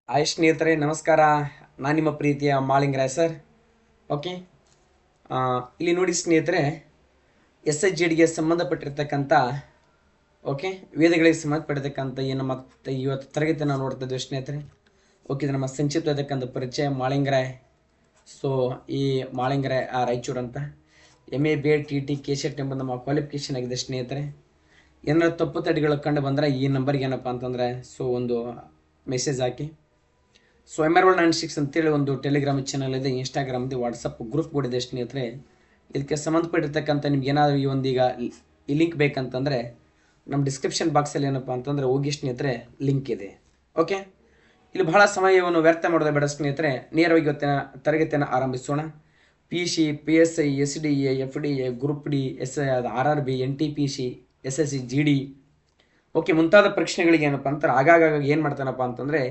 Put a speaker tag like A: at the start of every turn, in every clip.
A: Hi ಸ್ನೇಹಿತರೆ, ನಮಸ್ಕಾರ. ನಾನು ನಿಮ್ಮ ಪ್ರೀತಿಯ ಮಾಳಿಂಗರಾಯ್ ಸರ್. ಓಕೆ, ಇಲ್ಲಿ ನೋಡಿ ಸ್ನೇಹಿತರೆ, SHGDಗೆ ಸಂಬಂಧಪಟ್ಟಿರ್ತಕ್ಕಂಥ ಓಕೆ ವೇದಗಳಿಗೆ ಸಂಬಂಧಪಟ್ಟಿರ್ತಕ್ಕಂಥ ಏನು ಮತ್ತೆ ಇವತ್ತು ತರಗತಿ ನಾವು ನೋಡ್ತಾ ಇದ್ದೇವೆ ಸ್ನೇಹಿತರೆ. ಓಕೆ, ಇದು ನಮ್ಮ ಸಂಕ್ಷಿಪ್ತಕ್ಕಂಥ ಪರಿಚಯ ಮಾಳಿಂಗರಾಯ್. ಸೊ ಈ ಮಾಳಿಂಗರಾಯ್ ರಾಯಚೂರು ಅಂತ MA BEd TT KSET ಎಂಬ ನಮ್ಮ ಕ್ವಾಲಿಫಿಕೇಷನ್ ಆಗಿದೆ ಸ್ನೇಹಿತರೆ. ಏನಾದ್ರು ತಪ್ಪು ತಡೆಗಳು ಕಂಡು ಬಂದರೆ ಈ ನಂಬರ್ಗೆ ಏನಪ್ಪ ಅಂತಂದರೆ ಒಂದು ಮೆಸೇಜ್ ಹಾಕಿ. ಸೊ MR196 ಅಂತೇಳಿ ಒಂದು ಟೆಲಿಗ್ರಾಮ್ ಚಾನಲ್ ಇದೆ, ಇನ್ಸ್ಟಾಗ್ರಾಮ್ ಇದೆ, ವಾಟ್ಸಪ್ ಗ್ರೂಪ್ ಕೂಡ ಇದೆ ಸ್ನೇಹಿತರೆ. ಇದಕ್ಕೆ ಸಂಬಂಧಪಟ್ಟಿರ್ತಕ್ಕಂಥ ನಿಮ್ಗೆ ಏನಾದರೂ ಈ ಒಂದೀಗ ಈ ಲಿಂಕ್ ಬೇಕಂತಂದರೆ ನಮ್ಮ ಡಿಸ್ಕ್ರಿಪ್ಷನ್ ಬಾಕ್ಸಲ್ಲಿ ಏನಪ್ಪ ಅಂತಂದರೆ ಹೋಗಿ ಸ್ನೇಹಿತರೆ, ಲಿಂಕ್ ಇದೆ. ಓಕೆ, ಇಲ್ಲಿ ಬಹಳ ಸಮಯವನ್ನು ವ್ಯರ್ಥ ಮಾಡೋದು ಬೇಡ ಸ್ನೇಹಿತರೆ, ನೇರವಾಗಿ ಇವತ್ತಿನ ತರಗತಿಯನ್ನು ಆರಂಭಿಸೋಣ. PC PSI SDA FDA group D RRB NTPC SSC GD okay ಮುಂತಾದ ಪರೀಕ್ಷೆಗಳಿಗೆ ಏನಪ್ಪ ಅಂತಾರೆ ಆಗಾಗ ಏನು ಮಾಡ್ತಾನಪ್ಪ ಅಂತಂದರೆ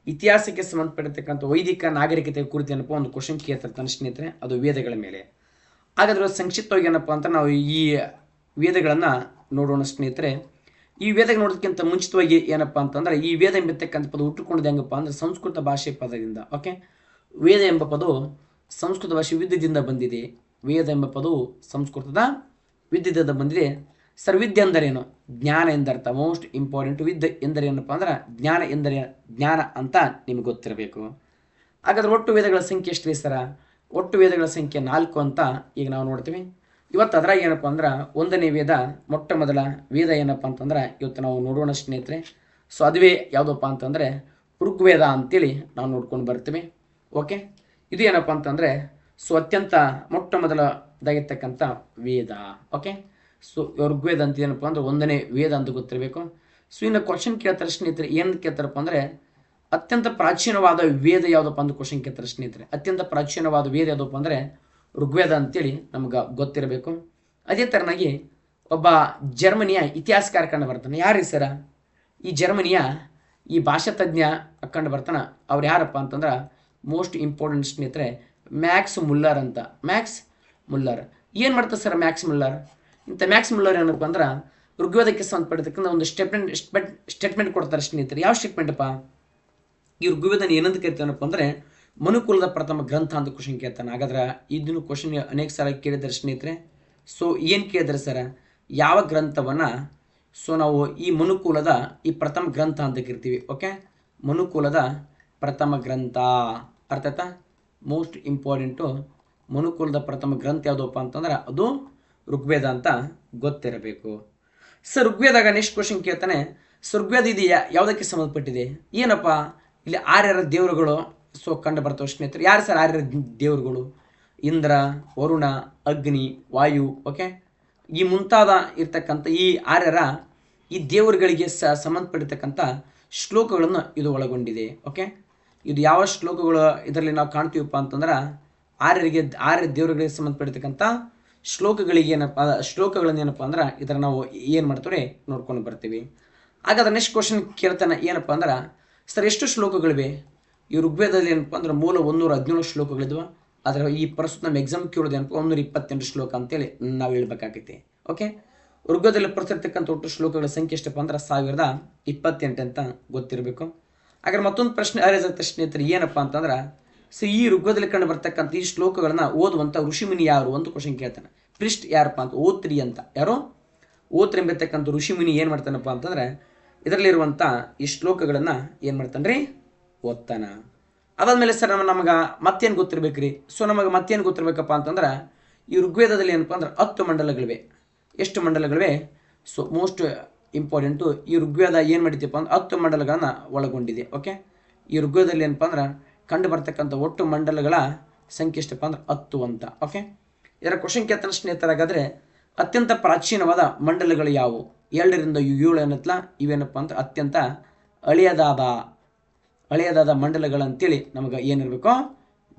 A: ಇತಿಹಾಸಕ್ಕೆ ಸಂಬಂಧಪಟ್ಟಿರ್ತಕ್ಕಂಥ ವೈದಿಕ ನಾಗರಿಕತೆ ಕುರಿತು ಏನಪ್ಪ ಒಂದು ಕ್ವಶನ್ ಕೇಳ್ತಿರ್ತಾನೆ ಸ್ನೇಹಿತರೆ, ಅದು ವೇದಗಳ ಮೇಲೆ. ಹಾಗಾದ್ರೆ ಸಂಕ್ಷಿಪ್ತವಾಗಿ ಏನಪ್ಪ ಅಂತ ನಾವು ಈ ವೇದಗಳನ್ನು ನೋಡೋಣ ಸ್ನೇಹಿತರೆ. ಈ ವೇದಗಳು ನೋಡೋದಕ್ಕಿಂತ ಮುಂಚಿತವಾಗಿ ಏನಪ್ಪ ಅಂತಂದರೆ ಈ ವೇದ ಎಂಬತಕ್ಕಂಥ ಪದ ಹುಟ್ಟುಕೊಂಡಿದೆ ಹೆಂಗಪ್ಪ ಅಂದರೆ ಸಂಸ್ಕೃತ ಭಾಷೆ ಪದದಿಂದ. ಓಕೆ, ವೇದ ಎಂಬ ಪದವು ಸಂಸ್ಕೃತ ಭಾಷೆ ವಿದ್ಯದಿಂದ ಬಂದಿದೆ. ವೇದ ಎಂಬ ಪದವು ಸಂಸ್ಕೃತದ ವಿದ್ಯದಿಂದ ಬಂದಿದೆ. ಸರ್, ವಿದ್ಯೆ ಎಂದರೇನು? ಜ್ಞಾನ ಎಂದರ್ಥ. Most important. ವಿದ್ಯೆ ಎಂದರೆ ಏನಪ್ಪ ಅಂದ್ರೆ ಜ್ಞಾನ ಎಂದರೆ ಜ್ಞಾನ ಅಂತ ನಿಮಗೆ ಗೊತ್ತಿರಬೇಕು. ಹಾಗಾದ್ರೆ ಒಟ್ಟು ವೇದಗಳ ಸಂಖ್ಯೆ ಎಷ್ಟಿದೆ ಸರ? ಒಟ್ಟು ವೇದಗಳ ಸಂಖ್ಯೆ 4 ಅಂತ ಈಗ ನಾವು ನೋಡ್ತೀವಿ. ಇವತ್ತು ಅದ್ರಾಗ ಏನಪ್ಪ ಅಂದ್ರೆ 1ನೇ ವೇದ, ಮೊಟ್ಟ ಮೊದಲ ವೇದ ಏನಪ್ಪ ಅಂತಂದ್ರೆ ಇವತ್ತು ನಾವು ನೋಡೋಣ ಸ್ನೇಹಿತರೆ. ಸೊ ಅದುವೇ ಯಾವುದಪ್ಪ ಅಂತಂದರೆ ಋಗ್ವೇದ ಅಂತೇಳಿ ನಾವು ನೋಡ್ಕೊಂಡು ಬರ್ತೀವಿ. ಓಕೆ, ಇದು ಏನಪ್ಪ ಅಂತಂದರೆ ಅತ್ಯಂತ ಮೊಟ್ಟ ಮೊದಲದಾಗಿರ್ತಕ್ಕಂಥ ವೇದ. ಓಕೆ, ಸೊ ಋಗ್ವೇದ ಅಂತ ಏನಪ್ಪ ಅಂದ್ರೆ 1ನೇ ವೇದ ಅಂತ ಗೊತ್ತಿರಬೇಕು. ಸೊ ಇನ್ನು ಕ್ವಶನ್ ಕೇಳ್ತಾರೆ ಸ್ನೇಹಿತರೆ, ಏನು ಕೇಳ್ತಾರಪ್ಪ ಅಂದರೆ ಅತ್ಯಂತ ಪ್ರಾಚೀನವಾದ ವೇದ ಯಾವುದಪ್ಪ ಅಂತ ಕ್ವಶನ್ ಕೇಳ್ತಾರೆ ಸ್ನೇಹಿತರೆ. ಅತ್ಯಂತ ಪ್ರಾಚೀನವಾದ ವೇದ ಯಾವುದಪ್ಪ ಅಂದರೆ ಋಗ್ವೇದ ಅಂತೇಳಿ ನಮ್ಗೆ ಗೊತ್ತಿರಬೇಕು. ಅದೇ ಥರನಾಗಿ ಒಬ್ಬ ಜರ್ಮನಿಯ ಇತಿಹಾಸಕಾರ ಕಂಡು ಬರ್ತಾನೆ. ಯಾರು ಸರ? ಈ ಜರ್ಮನಿಯ ಈ ಭಾಷಾ ತಜ್ಞ ಕಂಡು ಬರ್ತಾನೆ. ಅವ್ರು ಯಾರಪ್ಪ ಅಂತಂದ್ರೆ ಮೋಸ್ಟ್ ಇಂಪಾರ್ಟೆಂಟ್ ಸ್ನೇಹಿತರೆ, ಮ್ಯಾಕ್ಸ್ ಮುಲ್ಲರ್ ಅಂತ. ಮ್ಯಾಕ್ಸ್ ಮುಲ್ಲರ್ ಏನು ಮಾಡ್ತಾರೆ sir? Max Muller Max Muller ಏನಪ್ಪ ಅಂದ್ರೆ ಋಗ್ವೇದಕ್ಕೆ ಸಂಬಂಧಪಟ್ಟಿರ್ತಕ್ಕಂಥ ಒಂದು ಸ್ಟೇಟ್ಮೆಂಟ್ ಕೊಡ್ತಾರೆ ಸ್ನೇಹಿತರೆ. ಯಾವ ಸ್ಟೇಟ್ಮೆಂಟಪ್ಪ? ಈ ಋಗ್ವೇದನ ಏನಂತ ಕರಿತಾನಪ್ಪ ಅಂದರೆ ಮನುಕುಲದ ಪ್ರಥಮ ಗ್ರಂಥ ಅಂತ ಕ್ವಶನ್ ಕೇಳ್ತಾನೆ. ಹಾಗಾದ್ರೆ ಇದನ್ನು ಕ್ವಶನ್ ಅನೇಕ ಸಲ ಕೇಳಿದ್ದಾರೆ ಸ್ನೇಹಿತರೆ. ಸೊ ಏನು ಕೇಳಿದ್ರೆ ಸರ, ಯಾವ ಗ್ರಂಥವನ್ನು ನಾವು ಈ ಮನುಕುಲದ ಈ ಪ್ರಥಮ ಗ್ರಂಥ ಅಂತ ಕರಿತೀವಿ. ಓಕೆ, ಮನುಕುಲದ ಪ್ರಥಮ ಗ್ರಂಥ ಅರ್ಥ ಆಯ್ತಾ? ಮೋಸ್ಟ್ ಇಂಪಾರ್ಟೆಂಟು ಮನುಕುಲದ ಪ್ರಥಮ ಗ್ರಂಥ ಯಾವುದಪ್ಪ ಅಂತಂದ್ರೆ ಅದು ಋಗ್ವೇದ ಅಂತ ಗೊತ್ತಿರಬೇಕು. ಸರ್, ಋಗ್ವೇದಾಗ ನೆಕ್ಸ್ಟ್ ಕ್ವಶನ್ ಕೇಳ್ತಾನೆ. ಋಗ್ವೇದ ಇದು ಯಾವುದಕ್ಕೆ ಸಂಬಂಧಪಟ್ಟಿದೆ? ಏನಪ್ಪ ಇಲ್ಲಿ ಆರ್ಯರ ದೇವರುಗಳು ಕಂಡು ಬರ್ತವೆ ಸ್ನೇಹಿತರೆ. ಯಾರು ಸರ್ ಆರ್ಯರ ದೇವರುಗಳು? ಇಂದ್ರ, ವರುಣ, ಅಗ್ನಿ, ವಾಯು. ಓಕೆ, ಈ ಮುಂತಾದ ಇರ್ತಕ್ಕಂಥ ಈ ಆರ್ಯರ ಈ ದೇವರುಗಳಿಗೆ ಸಂಬಂಧಪಟ್ಟಿರ್ತಕ್ಕಂಥ ಶ್ಲೋಕಗಳನ್ನು ಇದು ಒಳಗೊಂಡಿದೆ. ಓಕೆ, ಇದು ಯಾವ ಶ್ಲೋಕಗಳು ಇದರಲ್ಲಿ ನಾವು ಕಾಣ್ತೀವಪ್ಪ ಅಂತಂದ್ರೆ ಆರ್ಯ ದೇವರುಗಳಿಗೆ ಸಂಬಂಧಪಟ್ಟಿರ್ತಕ್ಕಂಥ ಶ್ಲೋಕಗಳನ್ನ ಏನಪ್ಪ ಅಂದ್ರೆ ಇದರ ನಾವು ಏನು ಮಾಡ್ತೀವಿ ನೋಡ್ಕೊಂಡು ಬರ್ತೀವಿ. ಹಾಗಾದ್ರೆ ನೆಕ್ಸ್ಟ್ ಕ್ವಶನ್ ಕೇಳ್ತಾನೆ. ಏನಪ್ಪ ಅಂದ್ರೆ ಸರ್, ಎಷ್ಟು ಶ್ಲೋಕಗಳಿವೆ ಈ ಋಗ್ವೇದದಲ್ಲಿ? ಏನಪ್ಪ ಅಂದ್ರೆ ಮೂಲ 117 ಶ್ಲೋಕಗಳಿದ್ವು. ಆದರೆ ಈ ಪ್ರಸ್ತುತ ನಮ್ಮ ಎಕ್ಸಾಮ್ ಕೇಳೋದು ಏನಪ್ಪ 128 ಶ್ಲೋಕ ಅಂತೇಳಿ ನಾವು ಹೇಳ್ಬೇಕಾಗೈತಿ. ಓಕೆ, ಋಗ್ವೇದದಲ್ಲಿ ಬರ್ತಿರ್ತಕ್ಕಂಥ ಒಟ್ಟು ಶ್ಲೋಕಗಳ ಸಂಖ್ಯೆ ಎಷ್ಟಪ್ಪ ಅಂದ್ರೆ 1028 ಅಂತ ಗೊತ್ತಿರಬೇಕು. ಹಾಗಾದ್ರೆ ಮತ್ತೊಂದು ಪ್ರಶ್ನೆ ಅರಿಯಾಗುತ್ತೆ ಸ್ನೇಹಿತರೆ. ಏನಪ್ಪ ಅಂತಂದ್ರೆ ಈ ಋಗ್ವೇದದಲ್ಲಿ ಕಂಡು ಬರ್ತಕ್ಕಂಥ ಈ ಶ್ಲೋಕಗಳನ್ನ ಓದುವಂಥ ಋಷಿಮುನಿ ಯಾರು ಅಂತ ಕ್ವಶನ್ ಕೇಳ್ತಾನೆ. ಪ್ರಿಸ್ಟ್ ಯಾರಪ್ಪ ಅಂತ? ಓತ್ರಿ ಅಂತ. ಯಾರು? ಓತ್ರಿ ಎಂಬತಕ್ಕಂಥ ಋಷಿಮುನಿ ಏನು ಮಾಡ್ತಾನಪ್ಪ ಅಂತಂದ್ರೆ ಇದರಲ್ಲಿರುವಂಥ ಈ ಶ್ಲೋಕಗಳನ್ನು ಏನು ಮಾಡ್ತಾನೆ ರೀ? ಓದ್ತಾನ. ಅದಾದ್ಮೇಲೆ ಸರ್ ನಮಗೆ ಮತ್ತೇನು ಗೊತ್ತಿರ್ಬೇಕ್ರಿ? ಸೊ ನಮಗೆ ಮತ್ತೇನು ಗೊತ್ತಿರ್ಬೇಕಪ್ಪ ಅಂತಂದ್ರೆ ಈ ಋಗ್ವೇದದಲ್ಲಿ ಏನಪ್ಪ ಅಂದ್ರೆ 10 ಮಂಡಲಗಳಿವೆ. ಎಷ್ಟು ಮಂಡಲಗಳಿವೆ? ಸೊ ಮೋಸ್ಟ್ ಇಂಪಾರ್ಟೆಂಟು ಈ ಋಗ್ವೇದ ಏನು ಮಾಡಿದೆಯಪ್ಪ ಅಂದ್ರೆ 10 ಮಂಡಲಗಳನ್ನು ಒಳಗೊಂಡಿದೆ. ಓಕೆ, ಈ ಋಗ್ವೇದದಲ್ಲಿ ಏನಪ್ಪ ಅಂದ್ರೆ ಕಂಡು ಬರ್ತಕ್ಕಂಥ ಒಟ್ಟು ಮಂಡಲಗಳ ಸಂಖ್ಯೆ ಎಷ್ಟಪ್ಪ ಅಂದ್ರೆ 10 ಅಂತ. ಓಕೆ, ಇದರ ಕ್ವಶನ್ ಕೇಳ್ತಾನೆ ಸ್ನೇಹಿತರಾಗಾದರೆ ಅತ್ಯಂತ ಪ್ರಾಚೀನವಾದ ಮಂಡಲಗಳು ಯಾವುವು? 2 ರಿಂದ 7 ಏನತ್ತಲ್ಲ ಇವೇನಪ್ಪ ಅಂತ ಅತ್ಯಂತ ಹಳೆಯದಾದ ಮಂಡಲಗಳಂತೇಳಿ ನಮಗೆ ಏನಿರಬೇಕು?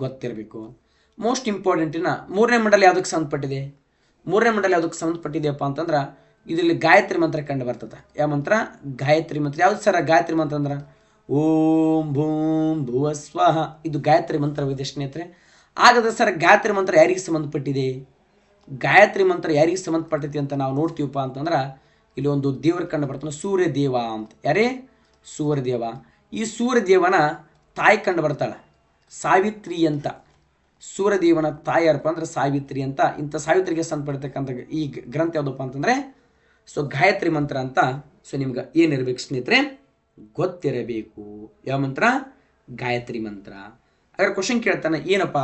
A: ಗೊತ್ತಿರಬೇಕು. ಮೋಸ್ಟ್ ಇಂಪಾರ್ಟೆಂಟಿನ 3ನೇ ಮಂಡಲ ಯಾವುದಕ್ಕೆ ಸಂಬಂಧಪಟ್ಟಿದೆ? 3ನೇ ಮಂಡಲ ಯಾವುದಕ್ಕೆ ಸಂಬಂಧಪಟ್ಟಿದೆಯಪ್ಪ ಅಂತಂದ್ರೆ ಇದರಲ್ಲಿ ಗಾಯತ್ರಿ ಮಂತ್ರ ಕಂಡು ಬರ್ತದೆ. ಯಾವ ಮಂತ್ರ? ಗಾಯತ್ರಿ ಮಂತ್ರ. ಯಾವ್ದು ಸರ ಗಾಯತ್ರಿ ಮಂತ್ರ ಅಂದ್ರೆ ಓಂ ಭೂಂ ಭುವ ಸ್ವಹ, ಇದು ಗಾಯತ್ರಿ ಮಂತ್ರವಿದೆ ಸ್ನೇಹಿತರೆ. ಹಾಗಾದ್ರೆ ಸರ್ ಗಾಯತ್ರಿ ಮಂತ್ರ ಯಾರಿಗೆ ಸಂಬಂಧಪಟ್ಟಿದೆ? ಗಾಯತ್ರಿ ಮಂತ್ರ ಯಾರಿಗೆ ಸಂಬಂಧಪಟ್ಟೈತಿ ಅಂತ ನಾವು ನೋಡ್ತೀವಪ್ಪ ಅಂತಂದ್ರೆ ಇಲ್ಲಿ ಒಂದು ದೇವರ ಕಂಡು ಬರ್ತಾನೆ, ಸೂರ್ಯದೇವ ಅಂತ. ಯಾರೇ? ಸೂರ್ಯದೇವ. ಈ ಸೂರ್ಯದೇವನ ತಾಯಿ ಕಂಡು ಬರ್ತಾಳೆ, ಸಾವಿತ್ರಿ ಅಂತ. ಸೂರ್ಯದೇವನ ತಾಯಿ ಯಾರಪ್ಪ ಅಂದ್ರೆ ಸಾವಿತ್ರಿ ಅಂತ. ಇಂಥ ಸಾವಿತ್ರಿಗೆ ಸಂಬಂಧಪಡ್ತಕ್ಕಂಥ ಈ ಗ್ರಂಥ ಯಾವುದಪ್ಪ ಅಂತಂದರೆ ಸೊ ಗಾಯತ್ರಿ ಮಂತ್ರ ಅಂತ. ಸೊ ನಿಮ್ಗೆ ಏನಿರಬೇಕು ಸ್ನೇಹಿತರೆ, ಗೊತ್ತಿರಬೇಕು. ಯಾವ ಮಂತ್ರ? ಗಾಯತ್ರಿ ಮಂತ್ರ. ಹಾಗಾದ್ರೆ ಕ್ವಶನ್ ಕೇಳ್ತಾನೆ, ಏನಪ್ಪ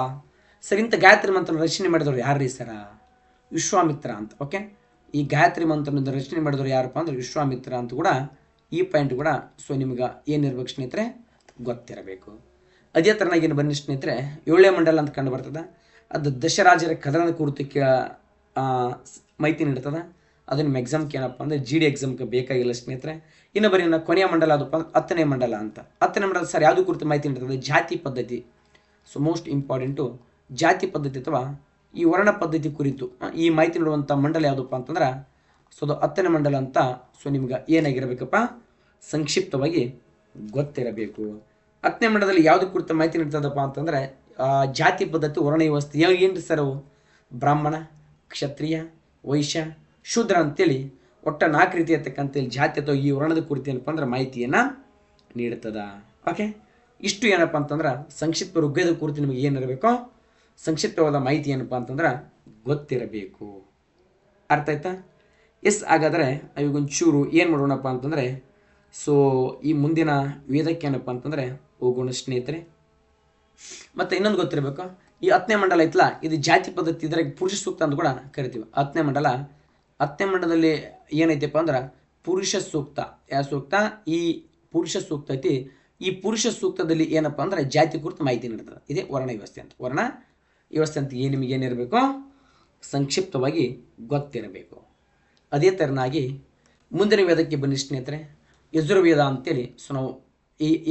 A: ಸರ್ ಇಂಥ ಗಾಯತ್ರಿ ಮಂತ್ರ ರಚನೆ ಮಾಡಿದವರು ಯಾರ್ರೀ ಸರ? ವಿಶ್ವಾಮಿತ್ರ ಅಂತ. ಓಕೆ, ಈ ಗಾಯತ್ರಿ ಮಂತ್ರದಿಂದ ರಚನೆ ಮಾಡಿದವರು ಯಾರಪ್ಪ ಅಂದ್ರೆ ವಿಶ್ವಾಮಿತ್ರ ಅಂತ ಕೂಡ ಈ ಪಾಯಿಂಟ್ ಕೂಡ ಸೊ ನಿಮ್ಗೆ ಏನಿರ್ಬೇಕು ಸ್ನೇಹಿತರೆ, ಗೊತ್ತಿರಬೇಕು. ಅದೇ ಥರನಾಗೇನು ಬನ್ನಿ ಸ್ನೇಹಿತರೆ, 7ನೇ ಮಂಡಲ ಅಂತ ಕಂಡು ಬರ್ತದೆ. ಅದು ದಶರಾಜರ ಕದನದ ಕುರಿತು ಮಾಹಿತಿ ನೀಡ್ತದೆ. ಅದು ನಿಮ್ಮ ಎಕ್ಸಾಮ್ಗೆ ಏನಪ್ಪ ಅಂದರೆ GD ಎಕ್ಸಾಮ್ಗೆ ಬೇಕಾಗಿಲ್ಲ ಸ್ನೇಹಿತರೆ. ಇನ್ನು ಬರೀ ಕೊನೆಯ ಮಂಡಲ ಅದಪ್ಪ ಅಂದ್ರೆ 10ನೇ ಮಂಡಲ ಅಂತ. 10ನೇ ಮಂಡಲ ಸರ್ ಯಾವುದು ಕುರಿತು ಮಾಹಿತಿ ನೀಡ್ತದೆ? ಜಾತಿ ಪದ್ಧತಿ. ಸೊ ಮೋಸ್ಟ್ ಇಂಪಾರ್ಟೆಂಟು ಜಾತಿ ಪದ್ಧತಿ ಅಥವಾ ಈ ವರ್ಣ ಪದ್ಧತಿ ಕುರಿತು ಈ ಮಾಹಿತಿ ನೀಡುವಂಥ ಮಂಡಲ ಯಾವುದಪ್ಪ ಅಂತಂದ್ರೆ ಸೊ ಅದು 10ನೇ ಮಂಡಲ ಅಂತ. ಸೊ ನಿಮ್ಗೆ ಏನಾಗಿರಬೇಕಪ್ಪ, ಸಂಕ್ಷಿಪ್ತವಾಗಿ ಗೊತ್ತಿರಬೇಕು. 10ನೇ ಮಂಡಲದಲ್ಲಿ ಯಾವುದು ಕುರಿತು ಮಾಹಿತಿ ನೀಡ್ತದಪ್ಪ ಅಂತಂದರೆ ಜಾತಿ ಪದ್ಧತಿ, ವರ್ಣ ವ್ಯವಸ್ಥೆ. ಏನ್ರಿ ಸರ್ ಅವು? ಬ್ರಾಹ್ಮಣ, ಕ್ಷತ್ರಿಯ, ವೈಶ್ಯ, ಶೂದ್ರ ಅಂತೇಳಿ ಒಟ್ಟು 4 ರೀತಿ ಇರ್ತಕ್ಕಂಥ ಜಾತಿ ಅಥವಾ ಈ ವರ್ಣದ ಕುರಿತು ಏನಪ್ಪ ಅಂದ್ರೆ ಮಾಹಿತಿಯನ್ನು ನೀಡ್ತದ. ಓಕೆ, ಇಷ್ಟು ಏನಪ್ಪ ಅಂತಂದ್ರೆ ಸಂಕ್ಷಿಪ್ತ ಋಗ್ವೇದ ಕುರಿತು ನಿಮಗೆ ಏನಿರಬೇಕು, ಸಂಕ್ಷಿಪ್ತವಾದ ಮಾಹಿತಿ ಏನಪ್ಪ ಅಂತಂದ್ರೆ ಗೊತ್ತಿರಬೇಕು. ಅರ್ಥ ಆಯ್ತಾ? ಎಸ್, ಹಾಗಾದರೆ ಇವಾಗೊಂಚೂರು ಏನು ಮಾಡೋಣಪ್ಪ ಅಂತಂದರೆ ಸೊ ಈ ಮುಂದಿನ ವೇದಕ್ಕೆ ಏನಪ್ಪ ಅಂತಂದರೆ ಹೋಗೋಣ ಸ್ನೇಹಿತರೆ. ಮತ್ತು ಇನ್ನೊಂದು ಗೊತ್ತಿರಬೇಕು, ಈ 10ನೇ ಮಂಡಲ ಐತಲ್ಲ, ಇದು ಜಾತಿ ಪದ್ಧತಿ, ಇದ್ರಾಗ ಪುರುಷ ಸೂಕ್ತ ಅಂತ ಕೂಡ ಕರಿತೀವಿ. 10ನೇ ಮಂಡಲದಲ್ಲಿ ಏನೈತಪ್ಪ ಅಂದ್ರೆ ಪುರುಷ ಸೂಕ್ತ. ಯಾವ ಸೂಕ್ತ? ಈ ಪುರುಷ ಸೂಕ್ತ ಐತಿ. ಈ ಪುರುಷ ಸೂಕ್ತದಲ್ಲಿ ಏನಪ್ಪ ಅಂದ್ರೆ ಜಾತಿ ಕುರಿತು ಮಾಹಿತಿ ನೀಡ್ತದೆ. ಇದೇ ವರ್ಣ ವ್ಯವಸ್ಥೆ ಅಂತ. ವರ್ಣ ವ್ಯವಸ್ಥೆ ಅಂತ ನಿಮಗೆ ಏನಿರಬೇಕು, ಸಂಕ್ಷಿಪ್ತವಾಗಿ ಗೊತ್ತಿರಬೇಕು. ಅದೇ ಥರನಾಗಿ ಮುಂದಿನ ವೇದಕ್ಕೆ ಬನ್ನಿ ಸ್ನೇಹಿತರೆ, ಯಜುರ್ವೇದ ಅಂತೇಳಿ ಸೊ ನಾವು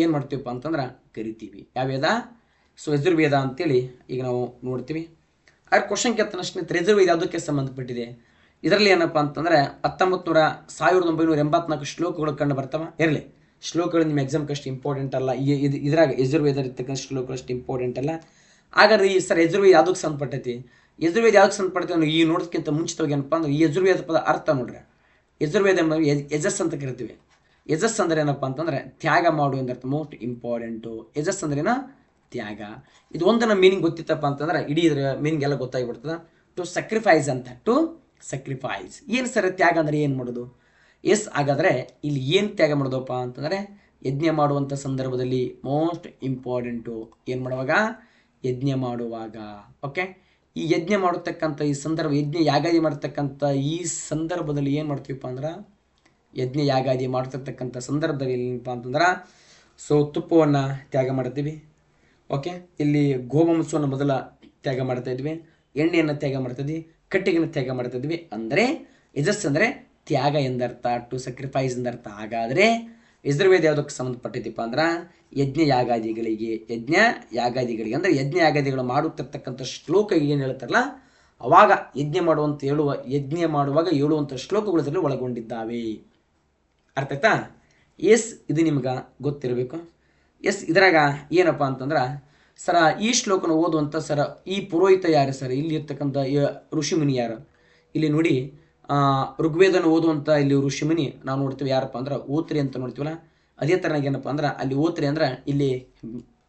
A: ಏನು ಮಾಡ್ತೀವಪ್ಪ ಅಂತಂದ್ರೆ ಕರಿತೀವಿ. ಯಾವ ವೇದ? ಸೊ ಯಜುರ್ವೇದ ಅಂತೇಳಿ ಈಗ ನಾವು ನೋಡ್ತೀವಿ. ಆದ್ರೆ ಕ್ವಶನ್ ಕೇಳ್ತಾನೆ ಸ್ನೇಹಿತರೆ, ಯಜುರ್ವೇದ ಯಾವುದಕ್ಕೆ ಸಂಬಂಧಪಟ್ಟಿದೆ? ಇದರಲ್ಲಿ ಏನಪ್ಪ ಅಂತಂದರೆ 1984 ಶ್ಲೋಕಗಳು ಕಂಡು ಬರ್ತಾವ. ಇರಲಿ, ಶ್ಲೋಕಗಳು ನಿಮ್ಮ ಎಕ್ಸಾಮ್ಗೆ ಅಷ್ಟು ಇಂಪಾರ್ಟೆಂಟ್ ಅಲ್ಲ. ಇದ್ರಾಗ ಯಜುರ್ವೇದ ಇರ್ತಕ್ಕಂಥ ಶ್ಲೋಕಗಳು ಅಷ್ಟು ಇಂಪಾರ್ಟೆಂಟ್ ಅಲ್ಲ. ಹಾಗಾದ್ರೆ ಈ ಸರ್ ಯಜುರ್ವೇದ ಯಾವುದಕ್ಕೆ ಸಂಬಂಧಪಟ್ಟೈತಿ? ಯಜುರ್ವೇದ ಯಾವುದಕ್ಕೆ ಸಂಬಂಧಪಡ್ತೈತಿ ಅನ್ನೋ ಈ ನೋಡೋದಕ್ಕಿಂತ ಮುಂಚಿತವಾಗಿ ಏನಪ್ಪ ಅಂದ್ರೆ ಈ ಯಜುರ್ವೇದ ಪದ ಅರ್ಥ ನೋಡ್ರಿ. ಯಜುರ್ವೇದ ಯಜಸ್ ಅಂತ ಕರಿತೀವಿ. ಯಜಸ್ ಅಂದ್ರೆ ಏನಪ್ಪ ಅಂತಂದರೆ ತ್ಯಾಗ ಮಾಡು ಎಂದರ್ಥ. Most important. ಯಜಸ್ ಅಂದ್ರೇನ? ತ್ಯಾಗ. ಇದು ಒಂದನ್ನ ಮೀನಿಂಗ್ ಗೊತ್ತಿತ್ತಪ್ಪ ಅಂತಂದ್ರೆ ಇಡೀ ಇದ್ರ ಮೀನಿಂಗ್ ಎಲ್ಲ ಗೊತ್ತಾಗಿಬಿಡ್ತದೆ. ಟು ಸಕ್ರಿಫೈಸ್ ಅಂತ. To sacrifice. ಏನು ಸರ್ ತ್ಯಾಗ ಅಂದರೆ ಏನು ಮಾಡೋದು? ಎಸ್, ಹಾಗಾದರೆ ಇಲ್ಲಿ ಏನು ತ್ಯಾಗ ಮಾಡೋದಪ್ಪ ಅಂತಂದರೆ ಯಜ್ಞ ಮಾಡುವಂಥ ಸಂದರ್ಭದಲ್ಲಿ ಮೋಸ್ಟ್ ಇಂಪಾರ್ಟೆಂಟು. ಏನು ಮಾಡುವಾಗ? ಯಜ್ಞ ಮಾಡುವಾಗ. ಓಕೆ, ಈ ಯಜ್ಞ ಮಾಡತಕ್ಕಂಥ ಈ ಸಂದರ್ಭ, ಯಜ್ಞ ಯಾಗಾದಿ ಮಾಡತಕ್ಕಂಥ ಈ ಸಂದರ್ಭದಲ್ಲಿ ಏನು ಮಾಡ್ತೀವಪ್ಪ ಅಂದ್ರೆ ಯಜ್ಞ ಯಾಗಾದಿ ಮಾಡ್ತಿರ್ತಕ್ಕಂಥ ಸಂದರ್ಭದಲ್ಲಿ ಏನಪ್ಪ ಅಂತಂದ್ರೆ ಸೊ ತುಪ್ಪವನ್ನು ತ್ಯಾಗ ಮಾಡ್ತೀವಿ. ಓಕೆ, ಇಲ್ಲಿ ಗೋಮಾಂಸವನ್ನು ಮೊದಲ ತ್ಯಾಗ ಮಾಡ್ತಾ ಇದ್ವಿ, ಎಣ್ಣೆಯನ್ನು ತ್ಯಾಗ ಮಾಡ್ತಿದ್ವಿ, ಕಟ್ಟಿಗೆನ ತ್ಯಾಗ ಮಾಡ್ತಿದ್ವಿ. ಅಂದರೆ ಯಜಸ್ ಅಂದರೆ ತ್ಯಾಗ ಎಂದರ್ಥ. ಟು ಸಕ್ರಿಫೈಸ್ ಎಂದರ್ಥ. ಹಾಗಾದರೆ ಯಜುರ್ವೇದ ಯಾವುದಕ್ಕೆ ಸಂಬಂಧಪಟ್ಟಿದ್ದಪ್ಪ ಅಂದ್ರೆ ಯಜ್ಞ ಯಾಗಾದಿಗಳಿಗೆ. ಯಜ್ಞ ಯಾಗಾದಿಗಳಿಗೆ ಅಂದರೆ ಯಜ್ಞ ಯಾಗಾದಿಗಳು ಮಾಡುತ್ತಿರ್ತಕ್ಕಂಥ ಶ್ಲೋಕ ಏನು ಹೇಳ್ತಾರಲ್ಲ ಅವಾಗ ಯಜ್ಞ ಮಾಡುವಾಗ ಹೇಳುವಂಥ ಶ್ಲೋಕಗಳು ಇದರಲ್ಲಿ ಒಳಗೊಂಡಿದ್ದಾವೆ. ಅರ್ಥ ಆಯ್ತಾ? ಎಸ್, ಇದು ನಿಮ್ಗೆ ಗೊತ್ತಿರಬೇಕು. ಎಸ್, ಇದರಾಗ ಏನಪ್ಪ ಅಂತಂದ್ರೆ ಸರ ಈ ಶ್ಲೋಕನ ಓದುವಂಥ ಸರ ಈ ಪುರೋಹಿತ ಯಾರು ಸರ್? ಇಲ್ಲಿ ಇರ್ತಕ್ಕಂಥ ಋಷಿಮುನಿ ಯಾರು? ಇಲ್ಲಿ ನೋಡಿ, ಋಗ್ವೇದನ ಓದುವಂಥ ಇಲ್ಲಿ ಋಷಿಮುನಿ ನಾವು ನೋಡ್ತೀವಿ ಯಾರಪ್ಪ ಅಂದ್ರೆ ಓತ್ರಿ ಅಂತ ನೋಡ್ತೀವಲ್ಲ. ಅದೇ ಥರನಾಗಿ ಏನಪ್ಪ ಅಂದ್ರೆ ಅಲ್ಲಿ ಓತ್ರಿ ಅಂದ್ರೆ ಇಲ್ಲಿ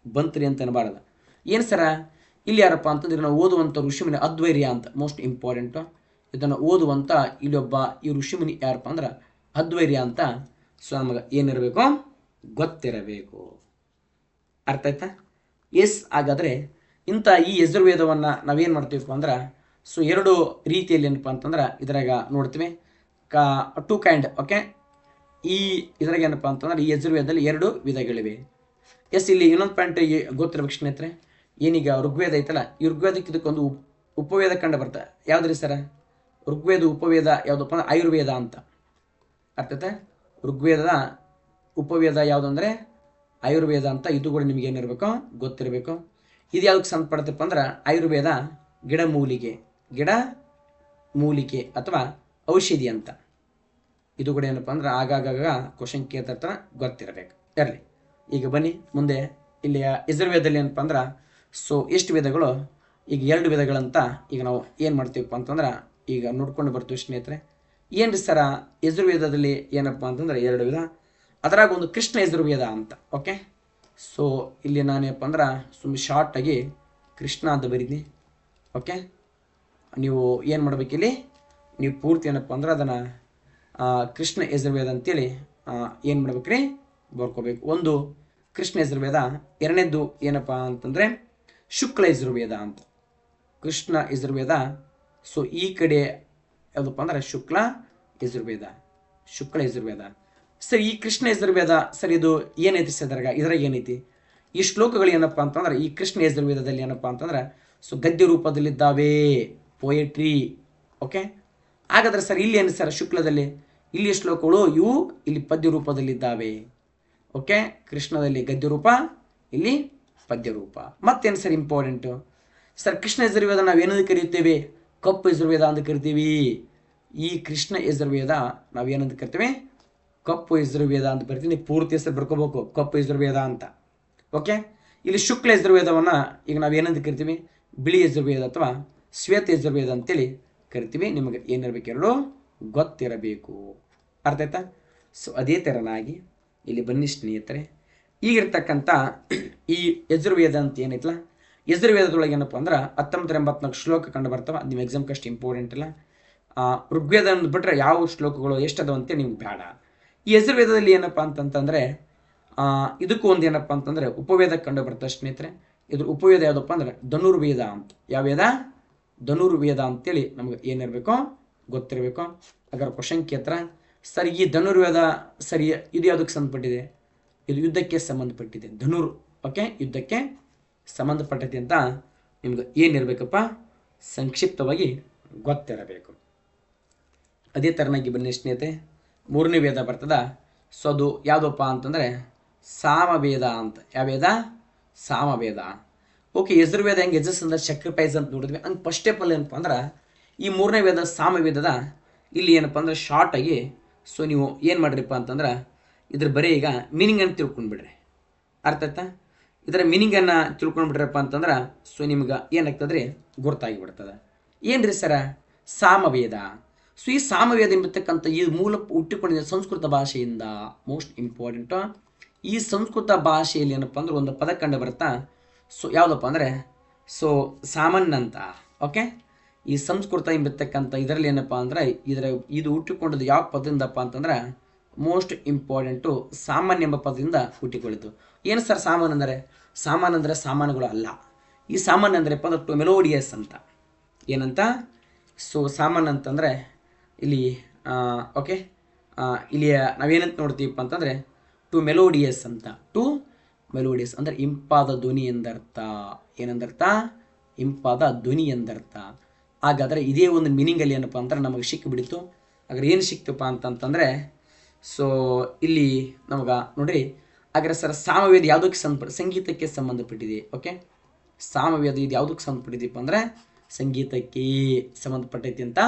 A: ಬಂತ್ರಿ ಅಂತ ಅನ್ಬಾರ್ದು. ಏನು ಸರ ಇಲ್ಲಿ ಯಾರಪ್ಪ ಅಂತಂದ್ರೆ ನಾವು ಓದುವಂಥ ಋಷಿಮುನಿ ಅದ್ವೈರ್ಯ ಅಂತ. Most important. ಇದನ್ನು ಓದುವಂಥ ಇಲ್ಲೊಬ್ಬ ಈ ಋಷಿಮುನಿ ಯಾರಪ್ಪ ಅಂದ್ರೆ ಅದ್ವೈರ್ಯ ಅಂತ. ಸೊ ನಮಗೆ ಏನಿರಬೇಕು, ಗೊತ್ತಿರಬೇಕು. ಅರ್ಥ ಆಯ್ತಾ? ಎಸ್, ಹಾಗಾದರೆ ಇಂಥ ಈ ಯಜುರ್ವೇದವನ್ನು ನಾವೇನು ಮಾಡ್ತೀವಪ್ಪ ಅಂದ್ರೆ ಸೊ 2 ರೀತಿಯಲ್ಲಿ ಏನಪ್ಪ ಅಂತಂದ್ರೆ ಇದರಾಗ ನೋಡ್ತೀವಿ. To kind. ಓಕೆ, ಈ ಇದ್ರಾಗ ಏನಪ್ಪ ಅಂತಂದ್ರೆ ಈ ಯಜುರ್ವೇದದಲ್ಲಿ 2 ವಿಧಗಳಿವೆ. ಎಸ್, ಇಲ್ಲಿ ಇನ್ನೊಂದು ಪಾಯಿಂಟ್ ಗೊತ್ತಿರಬೇಕು ಸ್ನೇಹಿತರೆ. ಏನೀಗ ಋಗ್ವೇದ ಐತಲ್ಲ, ಈ ಋಗ್ವೇದಕ್ಕೆ ಇದಕ್ಕೊಂದು ಉಪವೇದ ಕಂಡು ಬರ್ತದೆ. ಯಾವುದ್ರಿ ಸರ? ಋಗ್ವೇದ ಉಪವೇದ ಯಾವುದಪ್ಪ ಅಂದ್ರೆ ಆಯುರ್ವೇದ ಅಂತ. ಅರ್ಥಾತ್ ಋಗ್ವೇದದ ಉಪವೇದ ಯಾವುದಂದರೆ ಆಯುರ್ವೇದ ಅಂತ. ಇದು ಕೂಡ ನಿಮಗೆ ಏನಿರಬೇಕು, ಗೊತ್ತಿರಬೇಕು. ಇದು ಯಾವುದಕ್ಕೆ ಸಂಬಂಧಪಡ್ತಪ್ಪ ಅಂದ್ರೆ ಆಯುರ್ವೇದ ಗಿಡಮೂಲಿಕೆ ಅಥವಾ ಔಷಧಿ ಅಂತ. ಇದು ಕೂಡ ಏನಪ್ಪ ಅಂದ್ರೆ ಆಗಾಗ ಕ್ವಶನ್ ಕೇಳ್ತಿರ್ತಾನೆ, ಗೊತ್ತಿರಬೇಕು. ಇರಲಿ, ಈಗ ಬನ್ನಿ ಮುಂದೆ. ಇಲ್ಲಿ ಯಜುರ್ವೇದದಲ್ಲಿ ಏನಪ್ಪ ಅಂದ್ರೆ ಸೊ ಎಷ್ಟು ವೇದಗಳು? ಈಗ 2 ವೇದಗಳಂತ ಈಗ ನಾವು ಏನು ಮಾಡ್ತೀವಪ್ಪ ಅಂತಂದ್ರೆ ಈಗ ನೋಡ್ಕೊಂಡು ಬರ್ತೀವಿ ಸ್ನೇಹಿತರೆ. ಏನು ರೀ ಸರ ಯಜುರ್ವೇದದಲ್ಲಿ ಏನಪ್ಪ ಅಂತಂದ್ರೆ 2 ವಿಧ. ಅದರಾಗ ಒಂದು ಕೃಷ್ಣ ಯಜುರ್ವೇದ ಅಂತ. ಓಕೆ, ಸೊ ಇಲ್ಲಿ ನಾನೇನಪ್ಪ ಅಂದ್ರೆ ಸುಮ್ಮನೆ ಶಾರ್ಟಾಗಿ ಕೃಷ್ಣ ಅಂತ ಬರೀತೀನಿ. ಓಕೆ, ನೀವು ಏನು ಮಾಡ್ಬೇಕಿಲ್ಲಿ, ನೀವು ಪೂರ್ತಿ ಏನಪ್ಪ ಅಂದ್ರೆ ಅದನ್ನು ಕೃಷ್ಣ ಯಜುರ್ವೇದ ಅಂತೇಳಿ ಏನು ಮಾಡ್ಬೇಕ್ರಿ, ಬರ್ಕೋಬೇಕು. ಒಂದು ಕೃಷ್ಣ ಯಜುರ್ವೇದ, ಎರಡನೇದು ಏನಪ್ಪ ಅಂತಂದರೆ ಶುಕ್ಲ ಯಜುರ್ವೇದ ಅಂತ. ಕೃಷ್ಣ ಯಜುರ್ವೇದ. ಸೊ ಈ ಕಡೆ ಯಾವುದಪ್ಪ ಅಂದ್ರೆ ಶುಕ್ಲ ಯಜುರ್ವೇದ, ಶುಕ್ಲ ಯಜುರ್ವೇದ. ಸರ್ ಈ ಕೃಷ್ಣ ಯಜುರ್ವೇದ ಸರ್ ಇದು ಏನೈತಿ ಸರ್, ಇದ್ರಾಗ ಏನೈತಿ, ಈ ಶ್ಲೋಕಗಳು ಏನಪ್ಪ ಅಂತಂದ್ರೆ ಈ ಕೃಷ್ಣ ಯಜುರ್ವೇದದಲ್ಲಿ ಏನಪ್ಪ ಅಂತಂದ್ರೆ ಸೊ ಗದ್ಯ ರೂಪದಲ್ಲಿದ್ದಾವೆ, ಪೋಯಟ್ರಿ. ಓಕೆ, ಹಾಗಾದ್ರೆ ಸರ್ ಇಲ್ಲಿ ಏನು ಸರ್ ಶುಕ್ಲದಲ್ಲಿ, ಇಲ್ಲಿ ಶ್ಲೋಕಗಳು ಇವು ಇಲ್ಲಿ ಪದ್ಯ ರೂಪದಲ್ಲಿದ್ದಾವೆ. ಓಕೆ, ಕೃಷ್ಣದಲ್ಲಿ ಗದ್ಯ ರೂಪ, ಇಲ್ಲಿ ಪದ್ಯ ರೂಪ. ಮತ್ತೇನು sir important sir, Krishna Yajurveda ನಾವು ಏನಂತ ಕರೀತೇವೆ, ಕಪ್ಪು ಯಜುರ್ವೇದ ಅಂತ ಕರಿತೀವಿ. ಈ ಕೃಷ್ಣ ಯಜುರ್ವೇದ ನಾವು ಏನಂತ ಕರಿತೇವೆ, ಕಪ್ಪು ಯಜುರ್ವೇದ ಅಂತ ಬರ್ತೀನಿ. ಪೂರ್ತಿ ಹೆಸರು ಬರ್ಕೋಬೇಕು, ಕಪ್ಪು ಯಜುರ್ವೇದ ಅಂತ. ಓಕೆ, ಇಲ್ಲಿ ಶುಕ್ಲ ಯಜುರ್ವೇದವನ್ನು ಈಗ ನಾವು ಏನಂತ ಕರಿತೀವಿ, ಬಿಳಿ ಯಜುರ್ವೇದ ಅಥವಾ ಶ್ವೇತ ಯಜುರ್ವೇದ ಅಂತೇಳಿ ಕರಿತೀವಿ. ನಿಮಗೆ ಏನಿರಬೇಕು, ಎರಡು ಗೊತ್ತಿರಬೇಕು. ಅರ್ಥ ಆಯ್ತಾ? ಸೊ ಅದೇ ಥರನಾಗಿ ಇಲ್ಲಿ ಬನ್ನಿ ಸ್ನೇಹಿತರೆ, ಈಗಿರ್ತಕ್ಕಂಥ ಈ ಯಜುರ್ವೇದ ಅಂತ ಏನೈತಲ್ಲ, ಯಜುರ್ವೇದದೊಳಗೆ ಏನಪ್ಪ ಅಂದ್ರೆ 1984 ಶ್ಲೋಕ ಕಂಡು ಬರ್ತಾವೆ. ಅದು ನಿಮ್ಮ ಎಕ್ಸಾಮ್ಗೆ ಅಷ್ಟು ಇಂಪಾರ್ಟೆಂಟ್ ಇಲ್ಲ. ಋಗ್ವೇದ ಬಿಟ್ಟರೆ ಯಾವ ಶ್ಲೋಕಗಳು ಎಷ್ಟದು ಅಂತ ನಿಮ್ಗೆ ಬೇಡ. ಈ ಯಜುರ್ವೇದದಲ್ಲಿ ಏನಪ್ಪ ಅಂತಂತಂದರೆ ಇದಕ್ಕೂ ಒಂದು ಏನಪ್ಪ ಅಂತಂದರೆ ಉಪವೇದ ಕಂಡು ಬರ್ತದೆ ಸ್ನೇಹಿತರೆ. ಇದ್ರ ಉಪವೇದ ಯಾವುದಪ್ಪ ಅಂದ್ರೆ ಧನುರ್ವೇದ ಅಂತ. ಯಾವ ವೇದ? ಧನುರ್ವೇದ ಅಂತೇಳಿ ನಮ್ಗೆ ಏನಿರಬೇಕು, ಗೊತ್ತಿರಬೇಕು. ಹಾಗಾದ್ರೆ ಕ್ವಶನ್ ಕೇಳ್ತಾರೆ, ಸರ್ ಈ ಧನುರ್ವೇದ ಸರಿ ಇದು ಯಾವುದಕ್ಕೆ ಸಂಬಂಧಪಟ್ಟಿದೆ, ಇದು ಯುದ್ಧಕ್ಕೆ ಸಂಬಂಧಪಟ್ಟಿದೆ. ಧನುರ್ ಓಕೆ, ಯುದ್ಧಕ್ಕೆ ಸಂಬಂಧಪಟ್ಟೈತಿ ಅಂತ ನಿಮ್ಗೆ ಏನಿರಬೇಕಪ್ಪ, ಸಂಕ್ಷಿಪ್ತವಾಗಿ ಗೊತ್ತಿರಬೇಕು. ಅದೇ ಥರನಾಗಿ ಬನ್ನಿ ಸ್ನೇಹಿತರೆ, ಮೂರನೇ ವೇದ ಬರ್ತದ. ಸೊ ಅದು ಯಾವುದಪ್ಪ ಅಂತಂದರೆ ಸಾಮವೇದ ಅಂತ. ಯಾವ ವೇದ? ಸಾಮವೇದ. ಓಕೆ, ಯಜುರ್ವೇದ ಹೆಂಗೆ ಯಜಸ್ ಅಂದ್ರೆ ಸ್ಯಾಕ್ರಿಫೈಸ್ ಅಂತ ನೋಡಿದ್ವಿ. ಹಂಗೆ ಫಸ್ಟ್ ಆಫ್ ಆಲ್ ಏನಪ್ಪ ಅಂದ್ರೆ ಈ ಮೂರನೇ ವೇದ ಸಾಮವೇದದ ಇಲ್ಲಿ ಏನಪ್ಪ ಅಂದ್ರೆ ಶಾರ್ಟಾಗಿ ಸೊ ನೀವು ಏನು ಮಾಡಿರಿಪ್ಪ ಅಂತಂದ್ರೆ ಇದ್ರ ಬರೀ ಈಗ ಮೀನಿಂಗನ್ನು ತಿಳ್ಕೊಂಡ್ಬಿಡ್ರಿ. ಅರ್ಥ ಆಯ್ತಾ? ಇದರ ಮೀನಿಂಗನ್ನು ತಿಳ್ಕೊಂಡ್ಬಿಡ್ರಪ್ಪ ಅಂತಂದ್ರೆ ಸೊ ನಿಮ್ಗೆ ಏನಾಗ್ತದ್ರಿ, ಗುರ್ತಾಗಿಬಿಡ್ತದೆ. ಏನು ರೀ ಸರ ಸಾಮವೇದ? ಸೊ ಈ ಸಾಮವೇದ ಎಂಬತಕ್ಕಂಥ ಈ ಮೂಲ ಹುಟ್ಟಿಕೊಂಡಿದ್ದ ಸಂಸ್ಕೃತ ಭಾಷೆಯಿಂದ. ಮೋಸ್ಟ್ ಇಂಪಾರ್ಟೆಂಟು, ಈ ಸಂಸ್ಕೃತ ಭಾಷೆಯಲ್ಲಿ ಏನಪ್ಪ ಅಂದ್ರೆ ಒಂದು ಪದ ಕಂಡು ಬರುತ್ತಾ. ಸೊ ಯಾವುದಪ್ಪ ಅಂದರೆ ಸೊ ಸಾಮಾನ್ಯ ಅಂತ. ಓಕೆ, ಈ ಸಂಸ್ಕೃತ ಎಂಬತಕ್ಕಂಥ ಇದರಲ್ಲಿ ಏನಪ್ಪ ಅಂದರೆ ಇದು ಹುಟ್ಟಿಕೊಂಡದ್ದು ಯಾವ ಪದದಿಂದಪ್ಪ ಅಂತಂದ್ರೆ ಮೋಸ್ಟ್ ಇಂಪಾರ್ಟೆಂಟು ಸಾಮಾನ್ಯ ಎಂಬ ಪದದಿಂದ ಹುಟ್ಟಿಕೊಳ್ಳಿತು. ಏನು ಸರ್ ಸಾಮಾನ್ಯ ಅಂದರೆ? ಸಾಮಾನ್ಯ ಅಂದರೆ ಸಾಮಾನುಗಳು ಅಲ್ಲ. ಈ ಸಾಮಾನ್ಯ ಅಂದ್ರಪ್ಪ ಅಂದ್ರೆ ಟು ಮೆಲೋಡಿಯಸ್ ಅಂತ. ಏನಂತ? ಸೊ ಸಾಮಾನ್ಯ ಅಂತಂದರೆ ಇಲ್ಲಿ ಓಕೆ, ಇಲ್ಲಿ ನಾವೇನಂತ ನೋಡ್ತೀವಪ್ಪ ಅಂತಂದರೆ ಟು ಮೆಲೋಡಿಯಸ್ ಅಂತ. ಟು ಮೆಲೋಡಿಯಸ್ ಅಂದರೆ ಇಂಪಾದ ಧ್ವನಿ ಎಂದರ್ಥ. ಏನಂದರ್ಥ? ಇಂಪಾದ ಧ್ವನಿ ಎಂದರ್ಥ. ಹಾಗಾದರೆ ಇದೇ ಒಂದು ಮೀನಿಂಗಲ್ಲಿ ಏನಪ್ಪ ಅಂದ್ರೆ ನಮಗೆ ಸಿಕ್ಕಿಬಿಡಿತು. ಹಾಗಾದ್ರೆ ಏನು ಸಿಕ್ತಪ್ಪ ಅಂತಂತಂದರೆ ಸೊ ಇಲ್ಲಿ ನಮಗೆ ನೋಡಿರಿ, ಹಾಗಾದ್ರೆ ಸರ್ ಸಾಮವೇದ ಯಾವುದಕ್ಕೆ ಸಂಗೀತಕ್ಕೆ ಸಂಬಂಧಪಟ್ಟಿದೆ. ಓಕೆ, ಸಾಮವೇದ ಇದು ಯಾವುದಕ್ಕೆ ಸಂಬಂಧಪಟ್ಟಿದೆಪ್ಪ ಅಂದರೆ ಸಂಗೀತಕ್ಕೆ ಸಂಬಂಧಪಟ್ಟೈತಿ ಅಂತ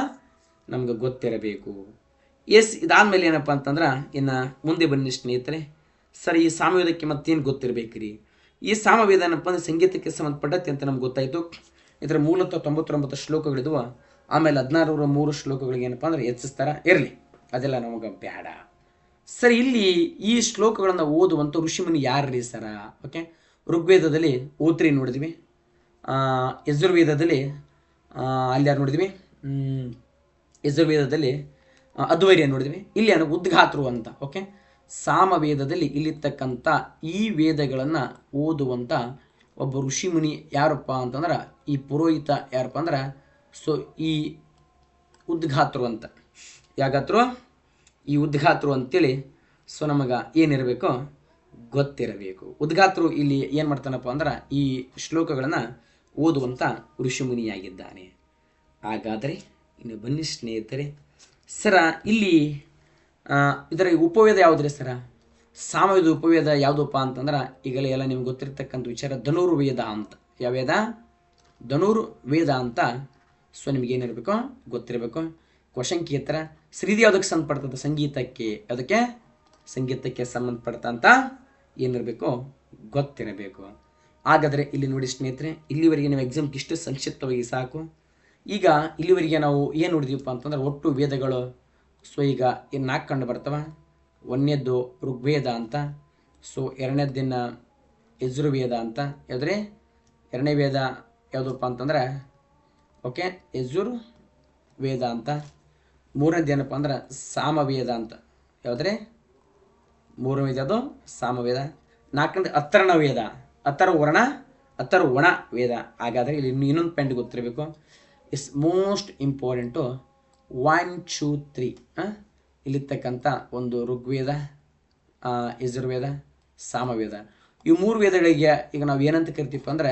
A: ನಮ್ಗೆ ಗೊತ್ತಿರಬೇಕು. ಇದಾದಮೇಲೆ ಏನಪ್ಪ ಅಂತಂದ್ರೆ ಇನ್ನು ಮುಂದೆ ಬನ್ನಿ ಸ್ನೇಹಿತರೆ. ಸರ್ ಈ ಸಾಮವೇದಕ್ಕೆ ಮತ್ತೇನು ಗೊತ್ತಿರಬೇಕು ರೀ? ಈ ಸಾಮವೇದ ಏನಪ್ಪ ಅಂದರೆ ಸಂಗೀತಕ್ಕೆ ಸಂಬಂಧಪಟ್ಟೈತಿ ಅಂತ ನಮ್ಗೆ ಗೊತ್ತಾಯಿತು. ಇದರ ಮೂಲತಃ 99 ಶ್ಲೋಕಗಳಿದ್ವು. ಆಮೇಲೆ 1603 ಶ್ಲೋಕಗಳಿಗೆ ಏನಪ್ಪ ಅಂದ್ರೆ ಹೆಚ್ಚಿಸ್ತಾರೆ. ಇರಲಿ, ಅದೆಲ್ಲ ನಮಗೆ ಬೇಡ. ಸರ್ ಇಲ್ಲಿ ಈ ಶ್ಲೋಕಗಳನ್ನು ಓದುವಂಥ ಋಷಿಮುನಿ ಯಾರ್ರೀ ಸರ? ಓಕೆ, ಋಗ್ವೇದದಲ್ಲಿ ಓತ್ರಿ ನೋಡಿದ್ವಿ, ಯಜುರ್ವೇದದಲ್ಲಿ ಅಲ್ಲಿ ಯಾರು ನೋಡಿದ್ವಿ, ಯಜುರ್ವೇದದಲ್ಲಿ ಅದ್ವೈರ್ಯ ನೋಡಿದ್ವಿ. ಇಲ್ಲಿ ಏನು ಉದ್ಘಾತರು ಅಂತ. ಓಕೆ, ಸಾಮವೇದದಲ್ಲಿ ಇಲ್ಲಿರ್ತಕ್ಕಂಥ ಈ ವೇದಗಳನ್ನು ಓದುವಂಥ ಒಬ್ಬ ಋಷಿಮುನಿ ಯಾರಪ್ಪ ಅಂತಂದ್ರೆ ಈ ಪುರೋಹಿತ ಯಾರಪ್ಪ ಅಂದ್ರೆ ಸೊ ಈ ಉದ್ಘಾತರು ಅಂತ. ಯಾಗಾತರು? ಈ ಉದ್ಘಾತರು ಅಂತೇಳಿ ಸೊ ನಮಗೆ ಏನಿರಬೇಕು, ಗೊತ್ತಿರಬೇಕು. ಉದ್ಘಾತರು ಇಲ್ಲಿ ಏನು ಮಾಡ್ತಾನಪ್ಪ ಅಂದ್ರೆ ಈ ಶ್ಲೋಕಗಳನ್ನು ಓದುವಂಥ ಋಷಿಮುನಿಯಾಗಿದ್ದಾನೆ. ಹಾಗಾದರೆ ಇನ್ನು ಬನ್ನಿ ಸ್ನೇಹಿತರೆ, ಸರ ಇಲ್ಲಿ ಇದರ ಉಪವೇದ ಯಾವುದ್ರಿ ಸರ? ಸಾಮವೇದ ಉಪವೇದ ಯಾವುದಪ್ಪ ಅಂತಂದ್ರೆ ಈಗಲೇ ಎಲ್ಲ ನಿಮ್ಗೆ ಗೊತ್ತಿರ್ತಕ್ಕಂಥ ವಿಚಾರ ಧನುರ್ವೇದ ಅಂತ. ಯಾವ ವೇದ? ಧನುರ್ವೇದ ಅಂತ. ಸೊ ನಿಮಗೇನಿರಬೇಕು, ಗೊತ್ತಿರಬೇಕು. ಕ್ವಶನ್ ಕೇಳ್ತಾರೆ, ಸರ್ ಇದು ಯಾವುದಕ್ಕೆ ಸಂಬಂಧಪಡ್ತದೆ? ಸಂಗೀತಕ್ಕೆ. ಅದಕ್ಕೆ ಸಂಗೀತಕ್ಕೆ ಸಂಬಂಧಪಡ್ತಂತ ಏನಿರಬೇಕು, ಗೊತ್ತಿರಬೇಕು. ಹಾಗಾದರೆ ಇಲ್ಲಿ ನೋಡಿ ಸ್ನೇಹಿತರೆ, ಇಲ್ಲಿವರೆಗೆ ನೀವು ಎಕ್ಸಾಮ್ಗೆ ಇಷ್ಟು ಸಂಕ್ಷಿಪ್ತವಾಗಿ ಸಾಕು. ಈಗ ಇಲ್ಲಿವರೆಗೆ ನಾವು ಏನು ನೋಡಿದೀವಪ್ಪ ಅಂತಂದ್ರೆ ಒಟ್ಟು ವೇದಗಳು ಸೊ ಈಗ ಏನು 4 ಕಂಡು ಬರ್ತವೆ. ಒಂದನೇದ್ದು ಋಗ್ವೇದ ಅಂತ. ಸೊ ಎರಡನೇದಿನ ಯಜುರ್ವೇದ ಅಂತ. ಯಾವುದ್ರಿ ಎರಡನೇ ವೇದ ಯಾವುದಪ್ಪ ಅಂತಂದ್ರೆ ಓಕೆ ಯಜುರ್ವೇದ ಅಂತ. ಮೂರನೇದು ಏನಪ್ಪ ಅಂದ್ರೆ ಸಾಮವೇದ ಅಂತ. ಯಾವುದ್ರಿ ಮೂರನೇದು ಅದು ಸಾಮವೇದ. ನಾಲ್ಕನೇದು ಅಥರ್ವಣ ವೇದ, ಅಥರ್ವಣ ವೇದ. ಹಾಗಾದರೆ ಇಲ್ಲಿ ಇನ್ನೊಂದು ಪಾಯಿಂಟ್ ಗೊತ್ತಿರಬೇಕು, ಇಸ್ ಮೋಸ್ಟ್ ಇಂಪಾರ್ಟೆಂಟು 1 2 3 ಇಲ್ಲಿರ್ತಕ್ಕಂಥ ಒಂದು ಋಗ್ವೇದ, ಯಜುರ್ವೇದ, ಸಾಮವೇದ. ಈ ಮೂರು ವೇದಗಳಿಗೆ ಈಗ ನಾವು ಏನಂತ ಕರಿತೀವಿ ಅಂದರೆ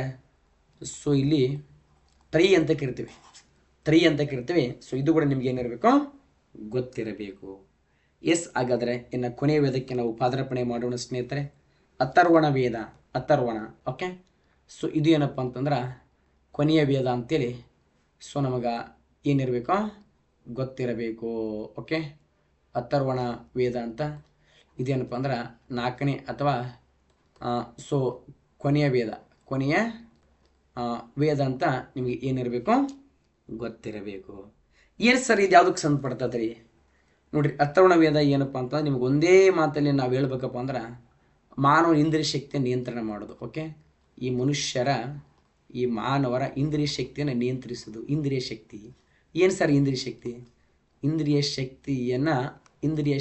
A: ಸೊ ಇಲ್ಲಿ ತ್ರೈ ಅಂತ ಕರಿತೀವಿ. ಸೊ ಇದು ಕೂಡ ನಿಮ್ಗೆ ಏನಿರಬೇಕು ಗೊತ್ತಿರಬೇಕು. ಎಸ್, ಹಾಗಾದರೆ ಇನ್ನು ಕೊನೆಯ ವೇದಕ್ಕೆ ನಾವು ಪಾದಾರ್ಪಣೆ ಮಾಡೋಣ ಸ್ನೇಹಿತರೆ. ಅಥರ್ವಣ ವೇದ, ಓಕೆ. ಸೊ ಇದು ಏನಪ್ಪ ಅಂತಂದ್ರೆ ಕೊನೆಯ ವೇದ ಅಂತೇಳಿ ಸೊ ನಮಗೆ ಏನಿರಬೇಕು ಗೊತ್ತಿರಬೇಕು. ಓಕೆ, ಅಥರ್ವಣ ವೇದ ಅಂತ. ಇದೇನಪ್ಪ ಅಂದ್ರೆ ನಾಲ್ಕನೇ ಅಥವಾ ಸೊ ಕೊನೆಯ ವೇದ ಅಂತ ನಿಮಗೆ ಏನಿರಬೇಕು ಗೊತ್ತಿರಬೇಕು. ಏನು ಸರ್ ಇದು ಯಾವುದಕ್ಕೆ ಸಂಬಂಧಪಡ್ತದೆ ರೀ? ನೋಡಿರಿ, ಅಥರ್ವಣ ವೇದ ಏನಪ್ಪ ಅಂತಂದ್ರೆ ನಿಮ್ಗೆ ಒಂದೇ ಮಾತಲ್ಲಿ ನಾವು ಹೇಳ್ಬೇಕಪ್ಪ ಅಂದ್ರೆ ಮಾನವ ಇಂದ್ರಿಯ ಶಕ್ತಿಯನ್ನು ನಿಯಂತ್ರಣ ಮಾಡೋದು. ಓಕೆ, ಈ ಮಾನವರ ಇಂದ್ರಿಯ ಶಕ್ತಿಯನ್ನು ನಿಯಂತ್ರಿಸೋದು. ಇಂದ್ರಿಯ ಶಕ್ತಿ ಏನು ಸರ್? ಇಂದ್ರಿಯ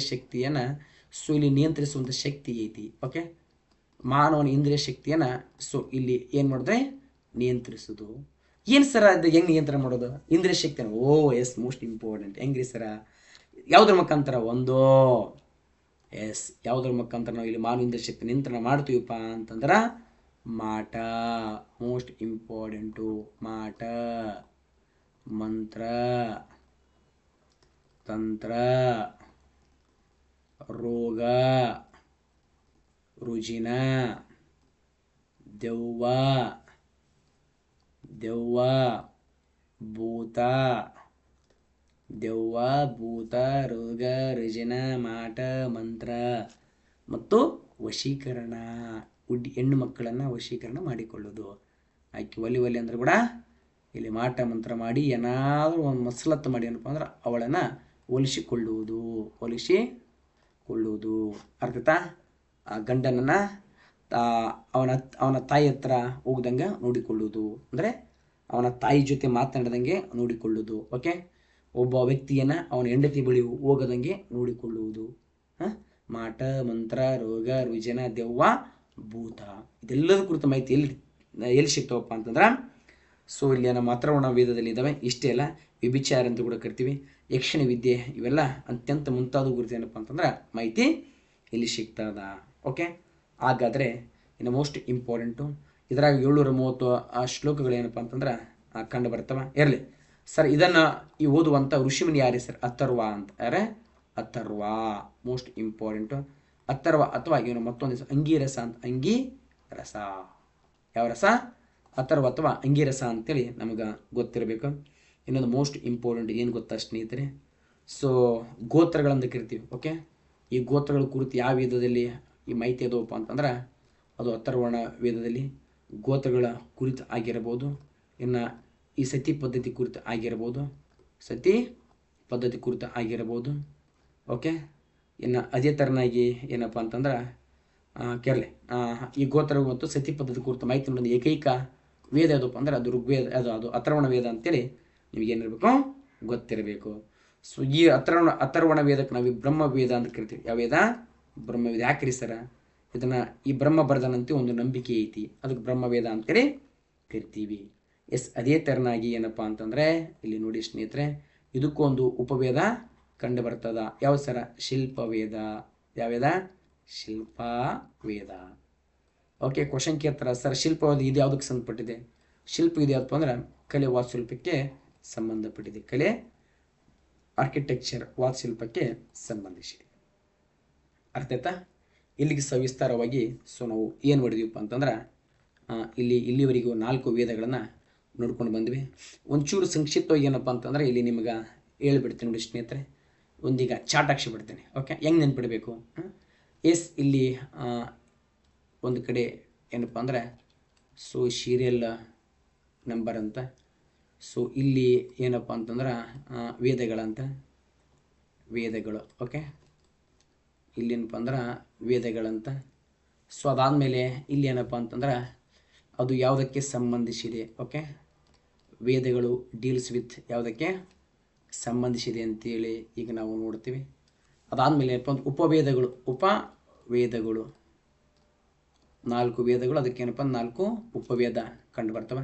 A: ಶಕ್ತಿಯನ್ನು ಸೊ ಇಲ್ಲಿ ನಿಯಂತ್ರಿಸುವಂಥ ಶಕ್ತಿ ಐತಿ. ಓಕೆ, ಮಾನವನ ಇಂದ್ರಿಯ ಶಕ್ತಿಯನ್ನು ಸೊ ಇಲ್ಲಿ ಏನು ಮಾಡಿದ್ರೆ ನಿಯಂತ್ರಿಸೋದು. ಏನು ಸರ ಅದು ಹೆಂಗೆ ನಿಯಂತ್ರಣ ಮಾಡೋದು ಇಂದ್ರಿಯ ಶಕ್ತಿಯನ್ನು? Yes, most important. ಹೆಂಗ್ರಿ ಸರ? ಯಾವುದ್ರ ಮುಖಾಂತರ? ಯಾವುದ್ರ ಮುಖಾಂತರ ನಾವು ಇಲ್ಲಿ ಮಾನವ ಇಂದ್ರಿಯ ಶಕ್ತಿ ನಿಯಂತ್ರಣ ಮಾಡ್ತೀವಪ್ಪ ಅಂತಂದ್ರೆ ಮಾಟ. ಮೋಸ್ಟ್ ಇಂಪಾರ್ಟೆಂಟು ಮಾಟ, ಮಂತ್ರ, ತಂತ್ರ, ರೋಗ, ರುಜಿನ, ದೆವ್ವ, ಭೂತ, ರೋಗ, ರುಜಿನ, ಮಾಟ, ಮಂತ್ರ ಮತ್ತು ವಶೀಕರಣ. ಹೆಣ್ಣು ಮಕ್ಕಳನ್ನು ವಶೀಕರಣ ಮಾಡಿಕೊಳ್ಳೋದು. ಆಕೆ ಒಲಿ ಅಂದ್ರೆ ಕೂಡ ಇಲ್ಲಿ ಮಾಟ ಮಂತ್ರ ಮಾಡಿ ಏನಾದರೂ ಒಂದು ಮಸಲತ್ತು ಮಾಡಿ ಏನಪ್ಪ ಅಂದ್ರೆ ಅವಳನ್ನು ಒಲಿಸಿಕೊಳ್ಳುವುದು. ಅರ್ಥತಾ? ಆ ಗಂಡನನ್ನು ಅವನ ತಾಯಿ ಹತ್ರ ಹೋಗ್ದಂಗೆ ನೋಡಿಕೊಳ್ಳುವುದು, ಅಂದರೆ ಅವನ ತಾಯಿ ಜೊತೆ ಮಾತನಾಡ್ದಂಗೆ ನೋಡಿಕೊಳ್ಳುವುದು. ಓಕೆ, ಒಬ್ಬ ವ್ಯಕ್ತಿಯನ್ನು ಅವನ ಹೆಂಡತಿ ಬಳಿ ಹೋಗದಂಗೆ ನೋಡಿಕೊಳ್ಳುವುದು. ಮಾಟ, ಮಂತ್ರ, ರೋಗ, ರುಜಿನ, ದೆವ್ವ, ಭೂತ, ಇದೆಲ್ಲದ ಕುರಿತ ಮಾಹಿತಿ ಎಲ್ಲಿ ಸಿಗ್ತಾವಪ್ಪ ಅಂತಂದ್ರೆ ಸೊ ಇಲ್ಲಿ ನಮ್ಮ ಅಥರ್ವಣ ವೇದದಲ್ಲಿ ಇದ್ದಾವೆ. ಇಷ್ಟೇ ಅಲ್ಲ, ವ್ಯಭಿಚಾರ ಅಂತ ಕೂಡ ಕರಿತೀವಿ, ಯಕ್ಷಿಣ ವಿದ್ಯೆ, ಇವೆಲ್ಲ ಅತ್ಯಂತ ಮುಂತಾದ ಕುರಿತು ಏನಪ್ಪ ಅಂತಂದ್ರೆ ಮಾಹಿತಿ ಇಲ್ಲಿ ಸಿಗ್ತದ. ಓಕೆ, ಹಾಗಾದರೆ ಇನ್ನು ಮೋಸ್ಟ್ ಇಂಪಾರ್ಟೆಂಟು ಇದರಾಗ 730 ಶ್ಲೋಕಗಳು ಏನಪ್ಪ ಅಂತಂದ್ರೆ ಕಂಡು ಬರ್ತವೆ. ಇರಲಿ ಸರ್, ಇದನ್ನು ಈ ಓದುವಂಥ ಋಷಿಮುನಿ ಯಾರೇ ಸರ್? ಅಥರ್ವ ಅಂತ. ಯಾರೇ? ಅಥರ್ವ. ಮೋಸ್ಟ್ ಇಂಪಾರ್ಟೆಂಟು ಅಥರ್ವ ಅಥವಾ ಇವನು ಮತ್ತೊಂದು ಹೆಸರು ಅಂಗೀರಸ ಅಂತ. ಅಂಗೀರಸ ಯಾವ ರಸ? ಅಥರ್ವ ಅಥವಾ ಅಂಗೀರಸ ಅಂತೇಳಿ ನಮಗೆ ಗೊತ್ತಿರಬೇಕು. ಇನ್ನೊಂದು ಮೋಸ್ಟ್ ಇಂಪಾರ್ಟೆಂಟ್ ಏನು ಗೊತ್ತಾ ಸ್ನೇಹಿತರೆ? ಸೊ ಗೋತ್ರಗಳಂತ ಕರಿತೀವಿ. ಓಕೆ, ಈ ಗೋತ್ರಗಳ ಕುರಿತು ಯಾವ ವೇದದಲ್ಲಿ ಈ ಮಾಹಿತಿ ಅದಪ್ಪ ಅಂತಂದ್ರೆ ಅದು ಅಥರ್ವಣ ವೇದದಲ್ಲಿ ಗೋತ್ರಗಳ ಕುರಿತು ಆಗಿರಬಹುದು. ಇನ್ನು ಈ ಸತಿ ಪದ್ಧತಿ ಕುರಿತು ಆಗಿರಬಹುದು. ಓಕೆ, ಇನ್ನು ಅದೇ ಥರನಾಗಿ ಏನಪ್ಪ ಅಂತಂದ್ರೆ ಕೇರಳೆ ಈ ಗೋತ್ರ ಮತ್ತು ಸತಿ ಪದ್ಧತಿ ಕುರಿತು ಮಾಹಿತಿ ನೋಡೋದು ಏಕೈಕ ವೇದ ಯಾವುದಪ್ಪ ಅಂದ್ರೆ ಅದು ಋಗ್ವೇದ, ಅದು ಅಥರ್ವಣ ವೇದ ಅಂತೇಳಿ ನಿಮಗೇನಿರಬೇಕು ಗೊತ್ತಿರಬೇಕು. ಸೊ ಈ ಅಥರ್ವಣ ವೇದಕ್ಕೆ ನಾವು ಬ್ರಹ್ಮವೇದ ಅಂತ ಕರಿತೀವಿ. ಯಾವ ವೇದ? ಬ್ರಹ್ಮವೇದ. ಯಾಕ್ರಿ ಸರ? ಇದನ್ನು ಈ ಬ್ರಹ್ಮ ಬರೆದನಂತೆ ಒಂದು ನಂಬಿಕೆ ಐತಿ, ಅದಕ್ಕೆ ಬ್ರಹ್ಮವೇದ ಅಂತೇಳಿ ಕರಿತೀವಿ. ಎಸ್, ಅದೇ ಥರನಾಗಿ ಏನಪ್ಪ ಅಂತಂದರೆ ಇಲ್ಲಿ ನೋಡಿ ಸ್ನೇಹಿತರೆ, ಇದಕ್ಕೂ ಒಂದು ಉಪವೇದ ಕಂಡು ಬರ್ತದ. ಯಾವ ಸರ? ಶಿಲ್ಪವೇದ. ಯಾವೇದ? ಶಿಲ್ಪವೇದ. ಓಕೆ, ಕ್ವಶನ್ ಕೇಳ್ತಾರೆ ಸರ್ ಶಿಲ್ಪವೇದ ಇದು ಯಾವುದಕ್ಕೆ ಸಂಬಂಧಪಟ್ಟಿದೆ? ಶಿಲ್ಪ ಇದು ಯಾವುದಪ್ಪ ಅಂದ್ರೆ ಕಲೆ ವಾಸ್ತುಶಿಲ್ಪಕ್ಕೆ ಸಂಬಂಧಪಟ್ಟಿದೆ. ಕಲೆ, ಆರ್ಕಿಟೆಕ್ಚರ್, ವಾಸ್ತುಶಿಲ್ಪಕ್ಕೆ ಸಂಬಂಧಿಸಿದೆ. ಅರ್ಥ ಆಯ್ತಾ? ಇಲ್ಲಿಗೆ ಸವಿಸ್ತಾರವಾಗಿ ಸೊ ನಾವು ಏನು ಮಾಡಿದೀವಪ್ಪ ಅಂತಂದ್ರೆ ಇಲ್ಲಿವರೆಗೂ 4 ವೇದಗಳನ್ನು ನೋಡ್ಕೊಂಡು ಬಂದ್ವಿ. ಒಂಚೂರು ಸಂಕ್ಷಿಪ್ತವಾಗಿ ಏನಪ್ಪ ಅಂತಂದರೆ ಇಲ್ಲಿ ನಿಮಗೆ ಹೇಳ್ಬಿಡ್ತೀನಿ ನೋಡಿ ಸ್ನೇಹಿತರೆ. ಒಂದೀಗ ಚಾಟ್ ಹಾಕ್ಸಿಬಿಡ್ತೇನೆ. ಓಕೆ, ಹೆಂಗೆ ನೆನ್ಪಿಡಬೇಕು? ಎಸ್, ಇಲ್ಲಿ ಒಂದು ಕಡೆ ಏನಪ್ಪ ಅಂದರೆ ಸೊ ಸೀರಿಯಲ್ ನಂಬರ್ ಅಂತ. ಸೊ ಇಲ್ಲಿ ಏನಪ್ಪ ಅಂತಂದ್ರೆ ವೇದಗಳು. ಓಕೆ, ಇಲ್ಲೇನಪ್ಪ ಅಂದ್ರೆ ವೇದಗಳಂತ. ಸೊ ಅದಾದಮೇಲೆ ಇಲ್ಲಿ ಏನಪ್ಪ ಅಂತಂದ್ರೆ ಅದು ಯಾವುದಕ್ಕೆ ಸಂಬಂಧಿಸಿದೆ. ಓಕೆ, ವೇದಗಳು ಡೀಲ್ಸ್ ವಿತ್ ಯಾವುದಕ್ಕೆ ಸಂಬಂಧಿಸಿದೆ ಅಂತೇಳಿ ಈಗ ನಾವು ನೋಡ್ತೀವಿ. ಅದಾದಮೇಲೆ ಏನಪ್ಪ ಅಂದ್ರೆ ಉಪವೇದಗಳು 4 ವೇದಗಳು, ಅದಕ್ಕೇನಪ್ಪ 4 ಉಪವೇದ ಕಂಡು ಬರ್ತವೆ.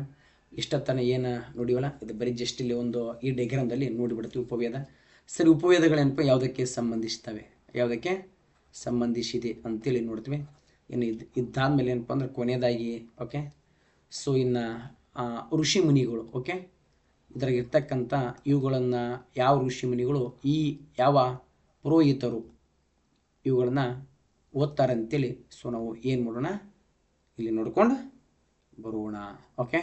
A: ಇಷ್ಟೊತ್ತನ ಏನು ನೋಡಿವಲ್ಲ, ಇದು ಬರೀ ಜಸ್ಟ್ ಇಲ್ಲಿ ಒಂದು ಈ ಡೈಗ್ರಾಮ್ದಲ್ಲಿ ನೋಡಿಬಿಡ್ತೀವಿ ಉಪವೇದ. ಸರಿ, ಉಪವೇದಗಳೇನಪ್ಪ ಯಾವುದಕ್ಕೆ ಸಂಬಂಧಿಸ್ತವೆ, ಯಾವುದಕ್ಕೆ ಸಂಬಂಧಿಸಿದೆ ಅಂತೇಳಿ ನೋಡ್ತೀವಿ. ಇನ್ನು ಇದಾದಮೇಲೆ ಏನಪ್ಪ ಅಂದ್ರೆ ಕೊನೆಯದಾಗಿ ಓಕೆ, ಸೊ ಇನ್ನು ಋಷಿ ಮುನಿಗಳು. ಓಕೆ, ಇದ್ರಾಗಿರ್ತಕ್ಕಂಥ ಇವುಗಳನ್ನು ಯಾವ ಋಷಿ ಮುನಿಗಳು ಯಾವ ಪುರೋಹಿತರು ಇವುಗಳನ್ನ ಓದ್ತಾರೆ ಅಂತೇಳಿ ಸೊ ನಾವು ಏನು ಮಾಡೋಣ, ಇಲ್ಲಿ ನೋಡ್ಕೊಂಡು ಬರೋಣ. ಓಕೆ,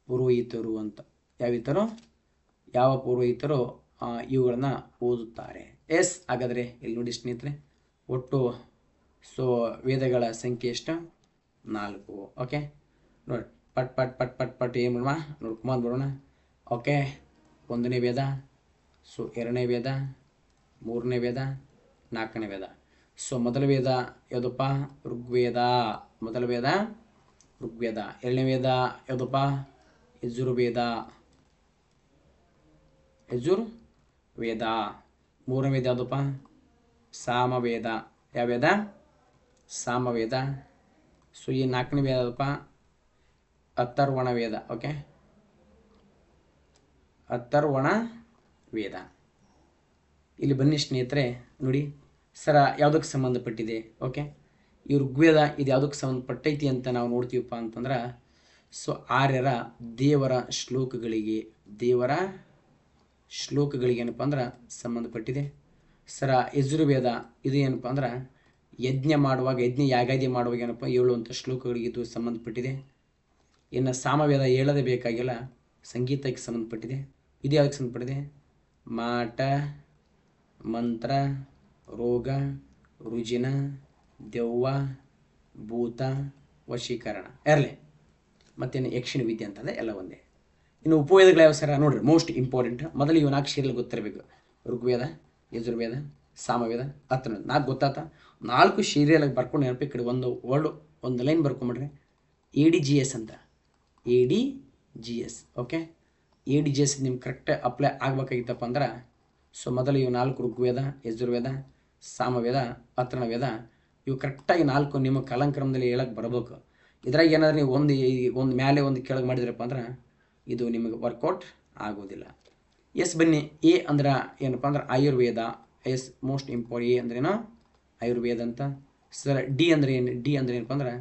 A: ಪುರೋಹಿತರು ಅಂತ ಯಾವ ಪುರೋಹಿತರು ಇವುಗಳನ್ನ ಓದುತ್ತಾರೆ. ಎಸ್, ಹಾಗಾದರೆ ಇಲ್ಲಿ ನೋಡಿ ಸ್ನೇಹಿತರೆ, ಒಟ್ಟು ಸೊ ವೇದಗಳ ಸಂಖ್ಯೆ ಎಷ್ಟು? 4. ಓಕೆ, ನೋಡಿ ಪಟ್ ಪಟ್ ಪಟ್ ಪಟ್ ಪಟ್ ಏನು ಮಾಡೋಣ, ನೋಡ್ಕೊಂಬಂದು ಬರೋಣ. ಓಕೆ, 1ನೇ ವೇದ, ಸೊ 2ನೇ ವೇದ, 3ನೇ ವೇದ, 4ನೇ ವೇದ. ಸೊ ಮೊದಲ ವೇದ ಯಾವುದಪ್ಪ? ಋಗ್ವೇದ. ಮೊದಲ ವೇದ ಋಗ್ವೇದ. 2ನೇ ವೇದ ಯಾವುದಪ್ಪ? ಯಜುರ್ವೇದ. 3ನೇ ವೇದ ಯಾವುದಪ್ಪ? ಸಾಮವೇದ. ಯಾವ ವೇದ? ಸಾಮವೇದ. ಸೊ ಈ 4ನೇ ವೇದ ಯಾವುದಪ್ಪ? ಅಥರ್ವಣ ವೇದ. ಓಕೆ, ಅಥರ್ವಣ ವೇದ. ಇಲ್ಲಿ ಬನ್ನಿ ಸ್ನೇಹಿತರೆ, ನೋಡಿ ಸರ ಯಾವುದಕ್ಕೆ ಸಂಬಂಧಪಟ್ಟಿದೆ. ಓಕೆ, ಈ ಋಗ್ವೇದ ಇದು ಯಾವುದಕ್ಕೆ ಸಂಬಂಧಪಟ್ಟೈತಿ ಅಂತ ನಾವು ನೋಡ್ತೀವಪ್ಪ ಅಂತಂದ್ರೆ, ಸೊ ಆರ್ಯರ ದೇವರ ಶ್ಲೋಕಗಳಿಗೆ ಏನಪ್ಪ ಅಂದ್ರೆ ಸಂಬಂಧಪಟ್ಟಿದೆ. ಸರ ಯಜುರ್ವೇದ ಇದು ಏನಪ್ಪ ಅಂದ್ರೆ ಯಜ್ಞ ಯಾಗಾದಿ ಮಾಡುವಾಗ ಏನಪ್ಪ ಹೇಳುವಂಥ ಶ್ಲೋಕಗಳಿಗೆ ಇದು ಸಂಬಂಧಪಟ್ಟಿದೆ. ಇನ್ನು ಸಾಮವೇದ ಹೇಳೋದೇ ಬೇಕಾಗಿಲ್ಲ, ಸಂಗೀತಕ್ಕೆ ಸಂಬಂಧಪಟ್ಟಿದೆ. ಇದು ಯಾವುದಕ್ಕೆ ಸಂಬಂಧಪಟ್ಟಿದೆ? ಮಾಟ, ಮಂತ್ರ, ರೋಗ, ರುಜಿನ, ದೆವ್ವ, ಭೂತ, ವಶೀಕರಣ ಇರಲಿ, ಮತ್ತೇನು ಯಕ್ಷಿಣ ವಿದ್ಯೆ ಅಂತಂದರೆ ಎಲ್ಲ ಒಂದೇ. ಇನ್ನು ಉಪವೇದಗಳು ಯಾವ ಸರ ನೋಡ್ರಿ, ಮೋಸ್ಟ್ ಇಂಪಾರ್ಟೆಂಟ್. ಮೊದಲು ಇವು 4 ಶೀರ್ಯಲ್ಲಿ ಗೊತ್ತಿರಬೇಕು. ಋಗ್ವೇದ, ಯಜುರ್ವೇದ, ಸಾಮವೇದ, ಅಥರ್ವಣ. 4 ಗೊತ್ತಾತ. 4 ಶೀರಿಯಲಾಗಿ ಬರ್ಕೊಂಡು ನೆನಪಿ ಕಡೆ ಒಂದು ಲೈನ್ ಬರ್ಕೊಂಬಿಡ್ರಿ, ADGS ಅಂತ. ADGS. ಓಕೆ, ADGS ನಿಮ್ಗೆ ಕರೆಕ್ಟ್ ಅಪ್ಲೈ ಆಗ್ಬೇಕಾಗಿತ್ತಪ್ಪ ಅಂದ್ರೆ, ಸೊ ಮೊದಲು ಇವು 4 ಋಗ್ವೇದ, ಯಜುರ್ವೇದ, ಸಾಮವೇದ, ಅಥರ್ವಣ ವೇದ, ಇವು ಕರೆಕ್ಟಾಗಿ 4 ನಿಮ್ಮ ಕಾಲಾನುಕ್ರಮದಲ್ಲಿ ಹೇಳಕ್ಕೆ ಬರಬೇಕು. ಇದ್ರಾಗ ಏನಾದರೂ ನೀವು ಒಂದು ಮೇಲೆ ಒಂದು ಕೆಳಗೆ ಮಾಡಿದ್ರಪ್ಪ ಅಂದ್ರೆ ಇದು ನಿಮಗೆ ವರ್ಕೌಟ್ ಆಗೋದಿಲ್ಲ. ಎಸ್, ಬನ್ನಿ. ಎ ಅಂದ್ರೆ ಏನಪ್ಪ ಅಂದ್ರೆ Ayurveda. Yes, most important. A ಅಂದ್ರೇನು? ಆಯುರ್ವೇದ ಅಂತ. ಸರ್ ಡಿ ಅಂದರೆ ಏನು? ಡಿ ಅಂದರೆ ಏನಪ್ಪ ಅಂದ್ರೆ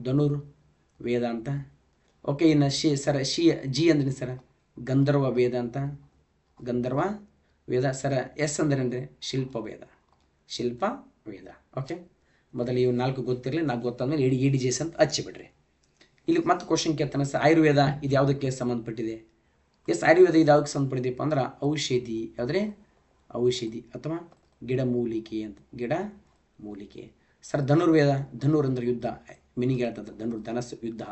A: ಧನುರ್ ವೇದ ಅಂತ. ಓಕೆ, ಇನ್ನು ಜಿ ಅಂದ್ರೆ ಸರ ಗಂಧರ್ವ ವೇದ ಅಂತ. ಗಂಧರ್ವ ವೇದ. ಸರ ಎಸ್ ಅಂದ್ರೆ ಅಂದರೆ ಶಿಲ್ಪ ವೇದ. ಓಕೆ, ಮೊದಲು ಇವು 4 ಗೊತ್ತಿರಲಿ. 4 ಗೊತ್ತಾದ್ಮೇಲೆ ADGS ಅಂತ ಹಚ್ಚಿಬಿಡ್ರಿ. ಇಲ್ಲಿ ಮತ್ತೆ ಕ್ವಶನ್ ಕೇಳ್ತಾನೆ, ಸರ್ ಆಯುರ್ವೇದ ಇದು ಯಾವುದಕ್ಕೆ ಸಂಬಂಧಪಟ್ಟಿದೆ? ಎಸ್, ಆಯುರ್ವೇದ ಇದು ಯಾವುದಕ್ಕೆ ಸಂಬಂಧಪಟ್ಟಿದೆಪ್ಪ ಅಂದ್ರೆ ಔಷಧಿ. ಯಾವುದ್ರೆ? ಔಷಧಿ ಅಥವಾ ಗಿಡಮೂಲಿಕೆ ಅಂತ. ಗಿಡಮೂಲಿಕೆ. ಸರ್ ಧನುರ್ವೇದ. ಧನುರ್ ಅಂದ್ರೆ ಯುದ್ಧ, ಮಿನಿಗೆ ಹೇಳ್ತದೆ. ಧನಸ್ಸು ಯುದ್ಧ.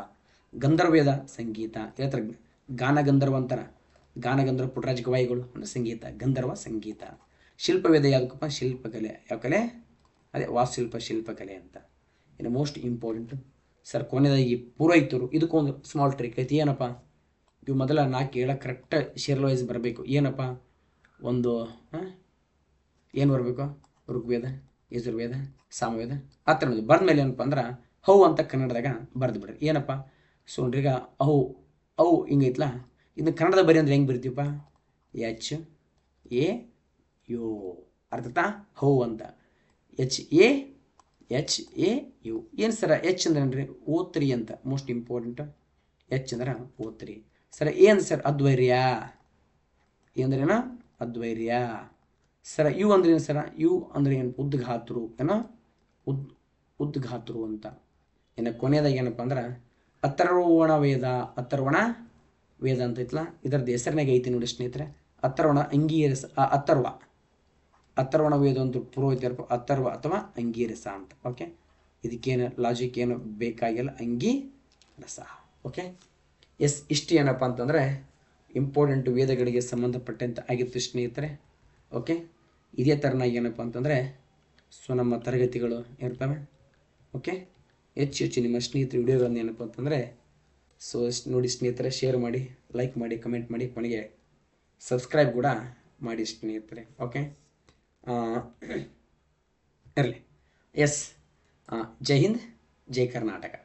A: ಗಂಧರ್ವೇದ ಸಂಗೀತ ಹೇಳ್ತಾರೆ. ಗಾನಗಂಧರ್ವ ಅಂತಾರೆ. ಗಾನಗಂಧರ್ವ ಪುಟ್ಟರಾಜ ಗವಾಯಿಗಳು ಅಂದರೆ ಸಂಗೀತ. ಗಂಧರ್ವ ಸಂಗೀತ. ಶಿಲ್ಪವೇದ ಯಾವುದಕ್ಕಪ್ಪ? ಶಿಲ್ಪಕಲೆ. ಯಾವ ಕಲೆ? ಅದೇ ಶಿಲ್ಪಕಲೆ ಅಂತ. ಇನ್ನು ಮೋಸ್ಟ್ ಇಂಪಾರ್ಟೆಂಟು ಸರ್ ಕೊನೆಯದಾಗಿ ಪುರೋಹಿತರು. ಇದಕ್ಕೊಂದು ಸ್ಮಾಲ್ ಟ್ರಿಕ್ ಐತಿ. ಏನಪ್ಪ? ಇವು ಮೊದಲ 4 ಹೇಳ ಕರೆಕ್ಟ್ ಶೇರ್ಲ್ ವೈಸ್ ಬರಬೇಕು. ಏನಪ್ಪ? ಒಂದು ಏನು ಬರಬೇಕು? ಋಗ್ವೇದ, ಯಜುರ್ವೇದ, ಸಾಮವೇದ, ಅಥರ್ವಣ. ಬಂದಮೇಲೆ ಏನಪ್ಪ ಅಂದ್ರೆ ಹೌ ಅಂತ ಕನ್ನಡದಾಗ ಬರೆದು ಬಿಡ್ರಿ. ಏನಪ್ಪ? ಸೊ ನೋಡ್ರಿ, ಈಗ ಅವು ಹಿಂಗೈತ್ಲ, ಇದನ್ನ ಕನ್ನಡದ ಬರಿ ಅಂದ್ರೆ ಹೆಂಗೆ ಬರಿತೀವಪ್ಪ? HAU. ಅರ್ಥತಾ? ಹೌ ಅಂತ. HAU. ಏನು ಸರ H ಅಂದ್ರೆ ಓತ್ರಿ ಅಂತ. Most important. H ಅಂದ್ರೆ ಓತ್ರಿ. ಸರ ಎ ಅಂದ್ರೆ ಸರ್ ಅದ್ವೈರ್ಯ. ಅಂದ್ರೇನ? ಅದ್ವೈರ್ಯ. ಸರ ಯು ಅಂದ್ರೆ ಏನು ಸರ? ಯು ಅಂದ್ರೆ ಏನು? ಉದ್ಘಾತರು. ಏನೋ ಉದ್ಘಾತರು ಅಂತ. ಇನ್ನು ಕೊನೆಯದಾಗಿ ಏನಪ್ಪ ಅಂದ್ರೆ ಅಥರ್ವಣ ವೇದ ಅಂತ ಐತ್ಲ, ಇದರದ್ದು ಹೆಸರಿನಾಗ ಐತಿ ನೋಡಿ ಸ್ನೇಹಿತರೆ. ಅಥರ್ವಣ ಅಥರ್ವಣ ವೇದ ಅಂತ ಪುರೋಹಿತರು ಅಥರ್ವ ಅಥವಾ ಅಂಗೀರಸ ಅಂತ. ಓಕೆ, ಇದಕ್ಕೇನು ಲಾಜಿಕ್ ಏನು ಬೇಕಾಗಿಲ್ಲ, ಅಂಗೀರಸ. ಓಕೆ, ಎಸ್, ಇಷ್ಟು ಏನಪ್ಪ ಅಂತಂದರೆ ಇಂಪಾರ್ಟೆಂಟ್ ವೇದಗಳಿಗೆ ಸಂಬಂಧಪಟ್ಟಂತೆ ಆಗಿತ್ತು ಸ್ನೇಹಿತರೆ. ಓಕೆ, ಇದೇ ಥರನಾಗಿ ಏನಪ್ಪ ಅಂತಂದರೆ ಸೊ ನಮ್ಮ ತರಗತಿಗಳು ಇರ್ತವೆ. ಓಕೆ, ಹೆಚ್ಚು ಹೆಚ್ಚು ನಿಮ್ಮ ಸ್ನೇಹಿತರು ವಿಡಿಯೋಗಳನ್ನು ಏನಪ್ಪ ಅಂತಂದರೆ ಸೊ ನೋಡಿ ಸ್ನೇಹಿತರೆ, ಶೇರ್ ಮಾಡಿ, ಲೈಕ್ ಮಾಡಿ, ಕಮೆಂಟ್ ಮಾಡಿ, ಕೊನೆಗೆ ಸಬ್ಸ್ಕ್ರೈಬ್ ಕೂಡ ಮಾಡಿ ಸ್ನೇಹಿತರೆ. ಓಕೆ, ಇರಲಿ. ಎಸ್, ಜೈ ಹಿಂದ್, ಜೈ ಕರ್ನಾಟಕ.